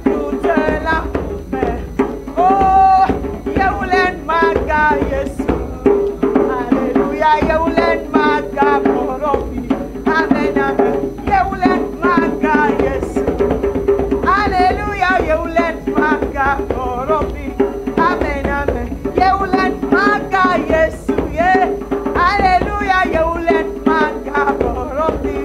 Speaker 1: toute la fait. Oh, Yeulen Maga Yesu. Alléluia, Yeulen Maga Korobi. Amen, amen. Yeulen Maga Yesu. Alléluia, Yeulen Maga Korobi. Amen, amen. Yeulen Maga Yesu. Yeah. Alléluia, Yeulen Maga Korobi.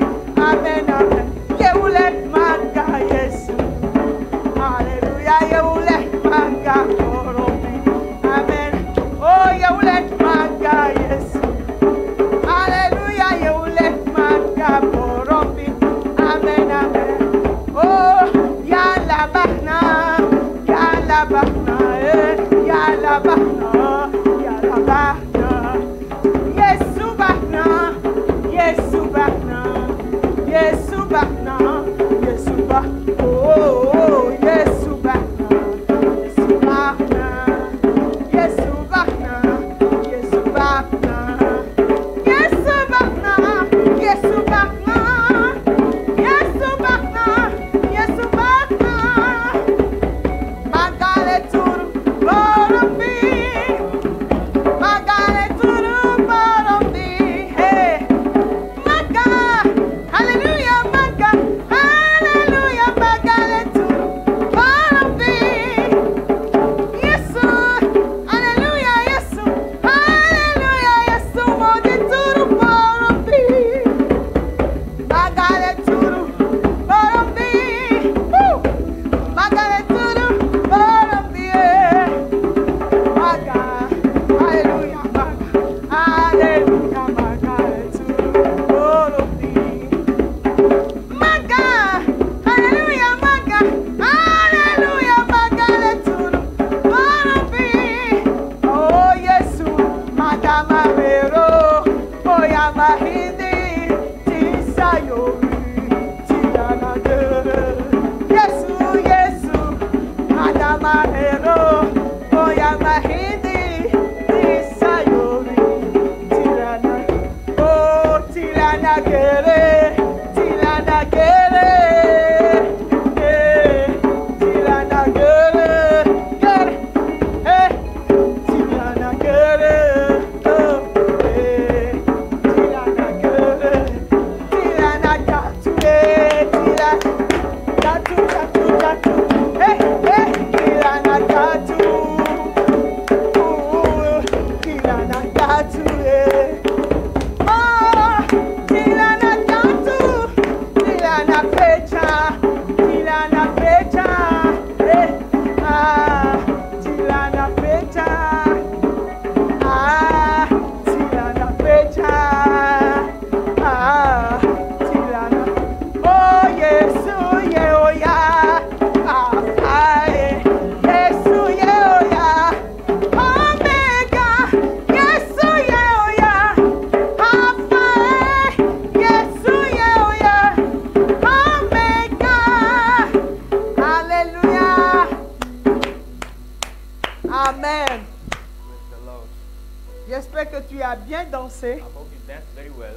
Speaker 1: dansé.
Speaker 2: I hope you danced very well.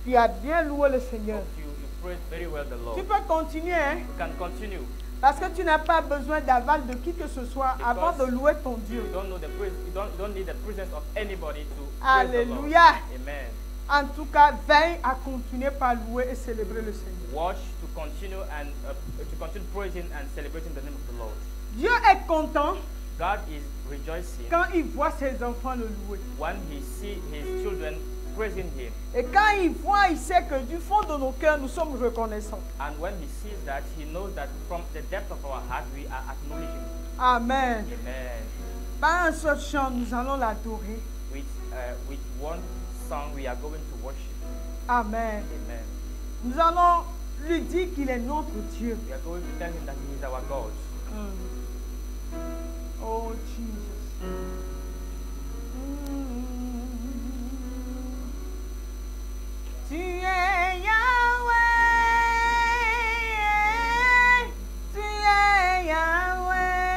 Speaker 1: Tu as bien loué le Seigneur.
Speaker 2: Hope you praised very well the Lord.
Speaker 1: Tu peux continuer, hein?
Speaker 2: You can continue.
Speaker 1: Parce que tu n'as pas besoin d'aval de qui que ce soit avant de louer ton Dieu.
Speaker 2: You don't know the praise. You don't need the presence of anybody to praise the Lord.
Speaker 1: Alléluia.
Speaker 2: Amen.
Speaker 1: En tout cas, veille à continuer par louer et célébrer le Seigneur.
Speaker 2: Watch to continue praising and celebrating the name of the Lord.
Speaker 1: Dieu est content
Speaker 2: God is rejoicing
Speaker 1: quand il voit ses enfants le louer.
Speaker 2: when He sees His children praising Him,
Speaker 1: Et quand il voit, il sait que du fond de nos cœurs, nous sommes reconnaissants.
Speaker 2: and when He sees that, He knows that from the depth of our heart we are acknowledging Him.
Speaker 1: Amen.
Speaker 2: Amen.
Speaker 1: Par un seul chant, nous allons l'adorer.
Speaker 2: With one song we are going to worship.
Speaker 1: Amen.
Speaker 2: Amen.
Speaker 1: Nous allons lui dire qu'il est notre Dieu.
Speaker 2: We are going to tell Him that He is our God.
Speaker 1: Oh, Jesus. Tu es Yahweh. Tu es Yahweh.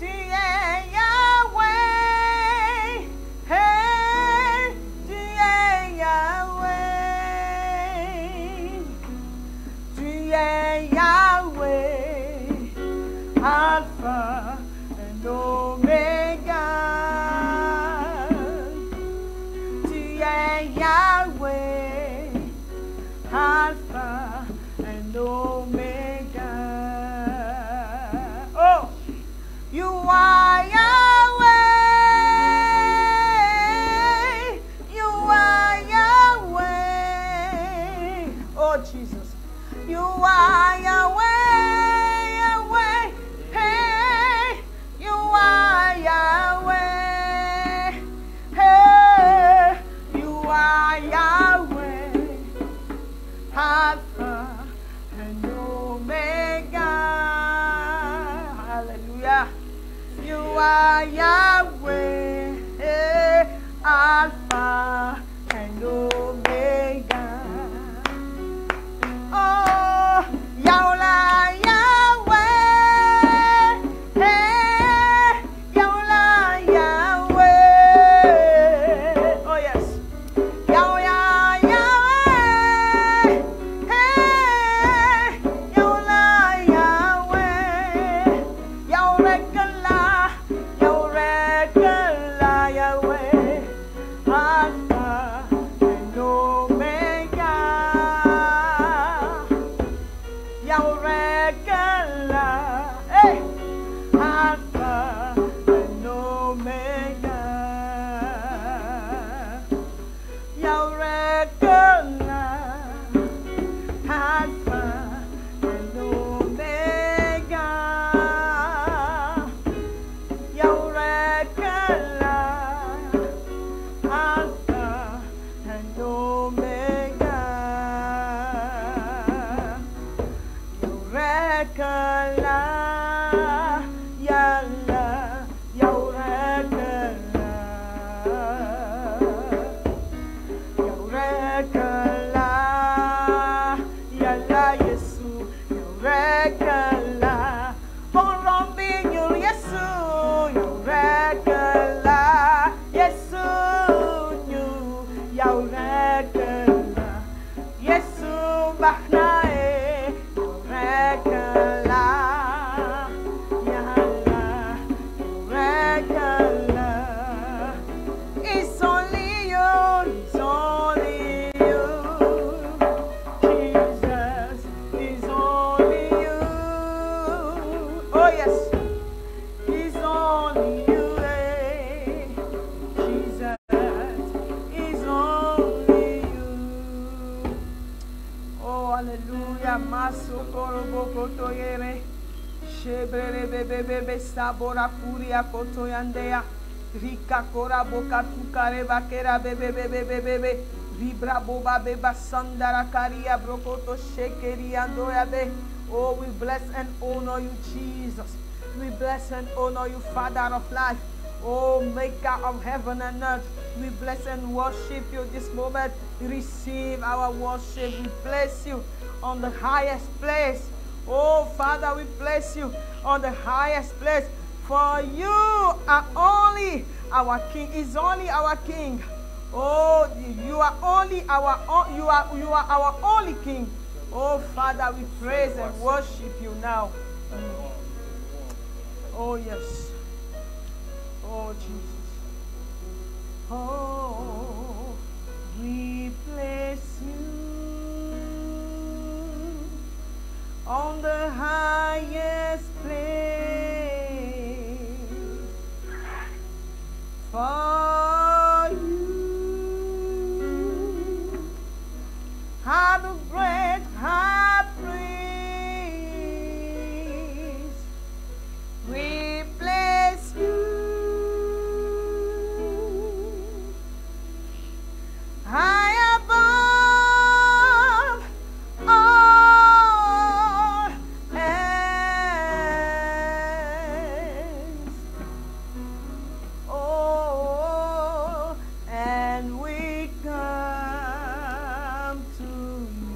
Speaker 1: Tu es Yahweh. Hey, tu es Yahweh. Tu es Yahweh. Alpha and Omega. Tu es Yahweh. Alpha and Omega. Oh, you are Yahweh. You are Yahweh. Oh, Jesus. You are Yahweh. Yahweh. Hey, you are Yahweh. Hey, you are Yahweh. Alpha and Omega. Hallelujah. You are Yahweh. Hey, Alpha and Omega. Oh, Yahweh, Yahweh. Hey, Yahweh, Yahweh. Oh, yes. Yahweh, Yahweh. Hey, Yahweh, Yahweh. Yahweh, Kala. Yahweh, Kala, Yahweh. Alpha and Omega. Yahweh, Kala. Hey, Alpha and Omega. Yahweh, Kala. Alpha and Omega. Yahweh, Kala. Alpha and Omega. Yaurekala, Yalla, Yaurekala. Yaurekala, Yalla, Yesu, Yaurekala. Porombinyo, Yesu, Yaurekala, Yesu, Nyu, Yaurekala, Yesu, Bahnae, Yaurekala, Yalla, Yaurekala. It's only you, it's only you, Jesus, it's only you. Oh yes, it's only you, eh. Jesus, it's only you. Oh hallelujah, maso korobo kotoyere, shebrere bebe sabora kuria kotoyandea, rika kora boka tukare bakera bebe, vibra boba beba sandara karia brokoto shekeri andoya be. Oh, we bless and honor you, Jesus. We bless and honor you, Father of life. Oh, Maker of heaven and earth. We bless and worship you this moment. Receive our worship. We bless you on the highest place. Oh, Father, we bless you on the highest place. For you are only our King. He's only our King. Oh, you are only our you are our only King. Oh Father, we praise and worship you now. Oh yes. Oh Jesus. Oh, we bless you on the highest place. For you are the great high priest. We bless you high above all else. Oh, and we come to you,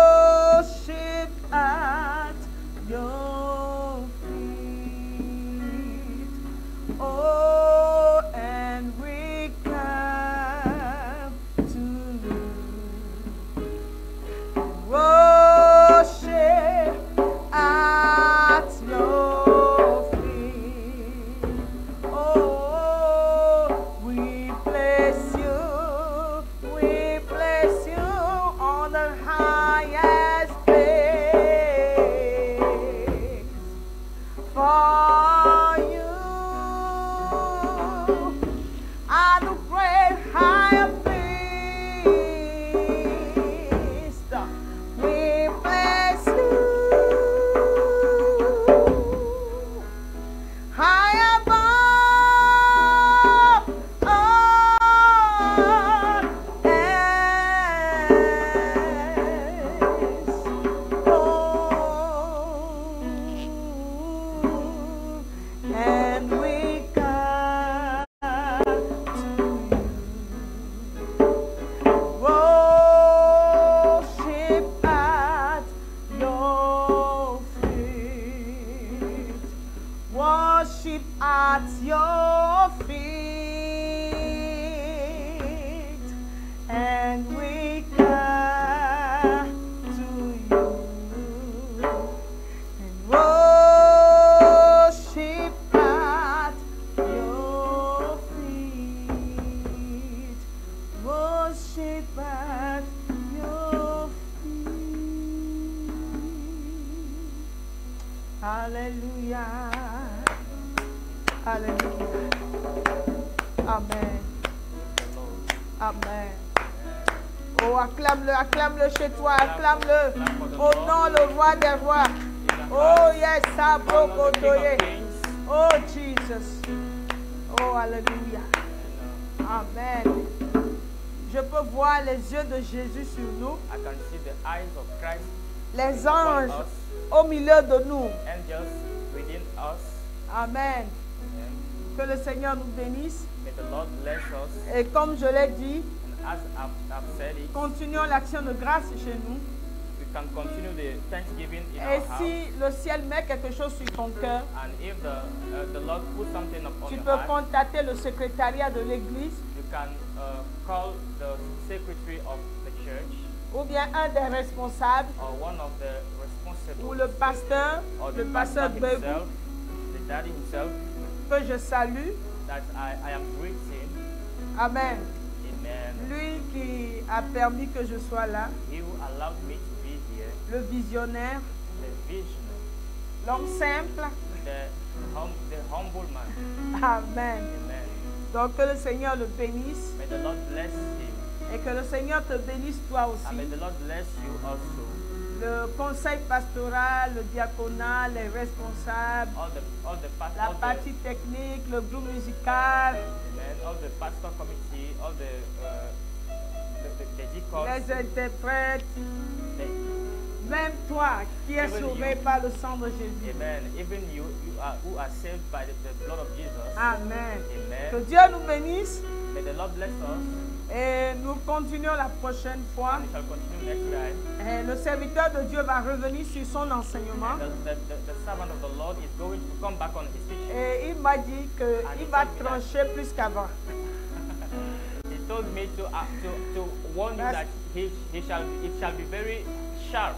Speaker 1: worship at your feet. Oh, and we come to you, worship at your feet. Oh, we bless you on the highest place. For you are the great high priest. We bless you high above all else. Oh, and we come to you, worship at your feet, worship at your feet, and we come to you and worship at your feet, worship at your feet. Hallelujah. Hallelujah. Amen. Amen. Oh, acclame-le chez toi, acclame-le. Honore le roi des rois. Oh, yes, Sabokotoye. Oh, Jesus. Oh, hallelujah. Amen. Je peux voir les yeux de Jésus sur nous,
Speaker 2: I can see the eyes of Christ
Speaker 1: les
Speaker 2: upon
Speaker 1: anges
Speaker 2: us,
Speaker 1: au milieu de nous.
Speaker 2: angels within us.
Speaker 1: Amen.
Speaker 2: Amen.
Speaker 1: Que le Seigneur nous bénisse.
Speaker 2: May the Lord bless us.
Speaker 1: Et comme je l'ai dit,
Speaker 2: And as I've said it,
Speaker 1: continuons l'action de grâce chez nous.
Speaker 2: we can continue the Thanksgiving in
Speaker 1: Et
Speaker 2: our house.
Speaker 1: si le ciel met quelque chose sur ton cœur,
Speaker 2: And if the Lord put something upon
Speaker 1: tu
Speaker 2: your
Speaker 1: peux
Speaker 2: heart,
Speaker 1: contacter le secrétariat de l'église
Speaker 2: you can call the secretary of the church
Speaker 1: ou bien un des responsables
Speaker 2: or one of the
Speaker 1: ou
Speaker 2: responsible
Speaker 1: le pasteur,
Speaker 2: or
Speaker 1: le
Speaker 2: the
Speaker 1: pasteur
Speaker 2: pastor
Speaker 1: Bebou,
Speaker 2: himself, the daddy himself,
Speaker 1: que je salue.
Speaker 2: that I am greeting.
Speaker 1: Amen.
Speaker 2: Amen.
Speaker 1: Lui qui a permis que je sois là,
Speaker 2: He who allowed me to be here,
Speaker 1: le visionnaire,
Speaker 2: the visionary,
Speaker 1: l'homme simple.
Speaker 2: the humble man.
Speaker 1: Amen.
Speaker 2: Amen.
Speaker 1: Donc que le Seigneur le bénisse
Speaker 2: May the Lord bless him.
Speaker 1: et que le Seigneur te bénisse toi
Speaker 2: And may
Speaker 1: aussi.
Speaker 2: the Lord bless you also.
Speaker 1: Le conseil pastoral, le diaconat, les responsables,
Speaker 2: All the
Speaker 1: la partie technique, le groupe musical,
Speaker 2: amen, all the pastor committee, all the deacons,
Speaker 1: les interprètes,
Speaker 2: the,
Speaker 1: même toi qui es
Speaker 2: Even
Speaker 1: sauvé
Speaker 2: you.
Speaker 1: par le sang de Jésus.
Speaker 2: amen. Even you who are saved by the blood of Jesus.
Speaker 1: Amen.
Speaker 2: Amen.
Speaker 1: Que Dieu nous bénisse
Speaker 2: May the Lord bless us
Speaker 1: Et nous continuons la prochaine fois.
Speaker 2: We shall continue next time.
Speaker 1: Et le serviteur de Dieu va revenir sur son enseignement.
Speaker 2: And the servant of the Lord is going to come back on his teaching.
Speaker 1: Et il m'a dit qu'il va trancher plus qu'avant.
Speaker 2: He told me to warn you that it shall be very sharp.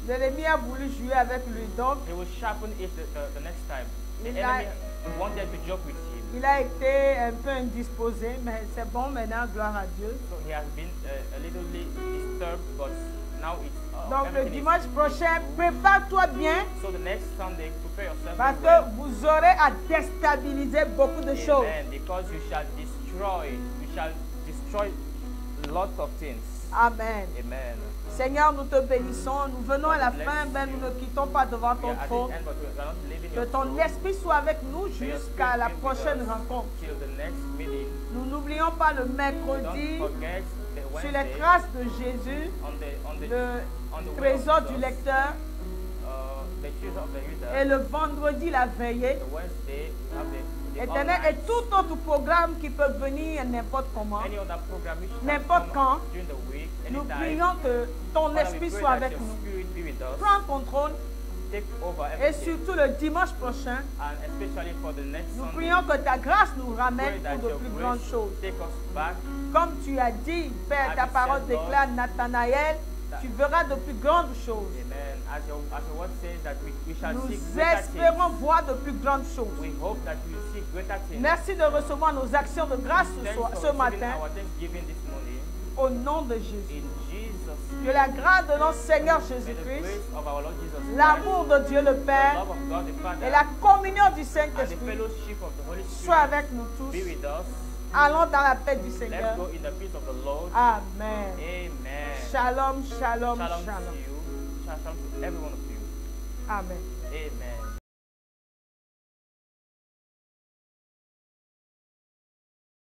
Speaker 1: L'ennemi a voulu jouer avec lui, donc
Speaker 2: He will sharpen it the next time. The
Speaker 1: Il
Speaker 2: enemy wanted to joke with him.
Speaker 1: il a été un peu indisposé, mais c'est bon maintenant, gloire à Dieu.
Speaker 2: So he has been a little disturbed, but now it's
Speaker 1: Donc le
Speaker 2: everything is-
Speaker 1: dimanche prochain, prépare-toi bien
Speaker 2: So the next Sunday, prepare yourself
Speaker 1: parce
Speaker 2: very well.
Speaker 1: que vous aurez à déstabiliser beaucoup de choses.
Speaker 2: Amen. Because you shall destroy lots of things.
Speaker 1: Amen.
Speaker 2: Amen.
Speaker 1: Seigneur, nous te bénissons. Nous venons à la fin, mais nous ne quittons pas devant
Speaker 2: We
Speaker 1: ton
Speaker 2: are at
Speaker 1: trône.
Speaker 2: the end, but we are not leaving
Speaker 1: Que
Speaker 2: your
Speaker 1: ton
Speaker 2: throne.
Speaker 1: esprit soit avec nous
Speaker 2: May your
Speaker 1: jusqu'à
Speaker 2: spirit
Speaker 1: la
Speaker 2: be with
Speaker 1: prochaine
Speaker 2: us
Speaker 1: rencontre.
Speaker 2: till the next meeting.
Speaker 1: Nous n'oublions pas le
Speaker 2: Don't
Speaker 1: mercredi
Speaker 2: forget the
Speaker 1: sur les
Speaker 2: Wednesday
Speaker 1: traces de Jésus,
Speaker 2: on the
Speaker 1: le
Speaker 2: way of
Speaker 1: trésor du
Speaker 2: Jesus,
Speaker 1: lecteur,
Speaker 2: the treasure of the reader.
Speaker 1: et le vendredi la veillée.
Speaker 2: The Wednesday we have the
Speaker 1: Éternel,
Speaker 2: all
Speaker 1: et
Speaker 2: night.
Speaker 1: tout autre programme qui peut venir n'importe comment.
Speaker 2: Any other program which can
Speaker 1: N'importe
Speaker 2: come
Speaker 1: quand,
Speaker 2: during the week,
Speaker 1: Nous
Speaker 2: anytime.
Speaker 1: prions que ton
Speaker 2: Father, we
Speaker 1: esprit
Speaker 2: pray
Speaker 1: soit
Speaker 2: that
Speaker 1: avec
Speaker 2: your
Speaker 1: nous.
Speaker 2: spirit be with us,
Speaker 1: Prends contrôle
Speaker 2: take over
Speaker 1: et
Speaker 2: everything,
Speaker 1: surtout le dimanche prochain,
Speaker 2: and especially for the next
Speaker 1: nous
Speaker 2: Sunday,
Speaker 1: prions que ta grâce nous
Speaker 2: pray
Speaker 1: ramène
Speaker 2: that
Speaker 1: pour de
Speaker 2: your
Speaker 1: plus grandes
Speaker 2: grace
Speaker 1: choses.
Speaker 2: take us back.
Speaker 1: Comme tu as dit, Père,
Speaker 2: As
Speaker 1: ta
Speaker 2: you
Speaker 1: parole
Speaker 2: said, Lord,
Speaker 1: déclare, Nathanaël, tu verras de plus grandes choses.
Speaker 2: Amen. As your word says that we shall see
Speaker 1: Nous
Speaker 2: greater
Speaker 1: espérons
Speaker 2: things.
Speaker 1: voir de plus grandes choses.
Speaker 2: We hope that we will see greater things.
Speaker 1: Merci de recevoir nos actions de grâce
Speaker 2: Thanks for
Speaker 1: ce
Speaker 2: receiving
Speaker 1: matin,
Speaker 2: our thanksgiving this morning.
Speaker 1: au nom de Jésus.
Speaker 2: In Jesus'
Speaker 1: Que la grâce de notre Seigneur
Speaker 2: may the
Speaker 1: Jésus-Christ,
Speaker 2: grace of our Lord Jesus Christ,
Speaker 1: l'amour de Dieu le
Speaker 2: the
Speaker 1: Père
Speaker 2: love of God the Father,
Speaker 1: et la communion du
Speaker 2: and the
Speaker 1: Saint-Esprit
Speaker 2: fellowship of the Holy
Speaker 1: soient
Speaker 2: Spirit
Speaker 1: avec nous
Speaker 2: be
Speaker 1: tous.
Speaker 2: with us.
Speaker 1: Allons dans la paix du
Speaker 2: Let's
Speaker 1: Seigneur.
Speaker 2: go in the peace of the Lord.
Speaker 1: Amen.
Speaker 2: Amen.
Speaker 1: Shalom, shalom,
Speaker 2: Shalom
Speaker 1: shalom.
Speaker 2: to you. Shalom to every one of you.
Speaker 1: Amen.
Speaker 2: Amen.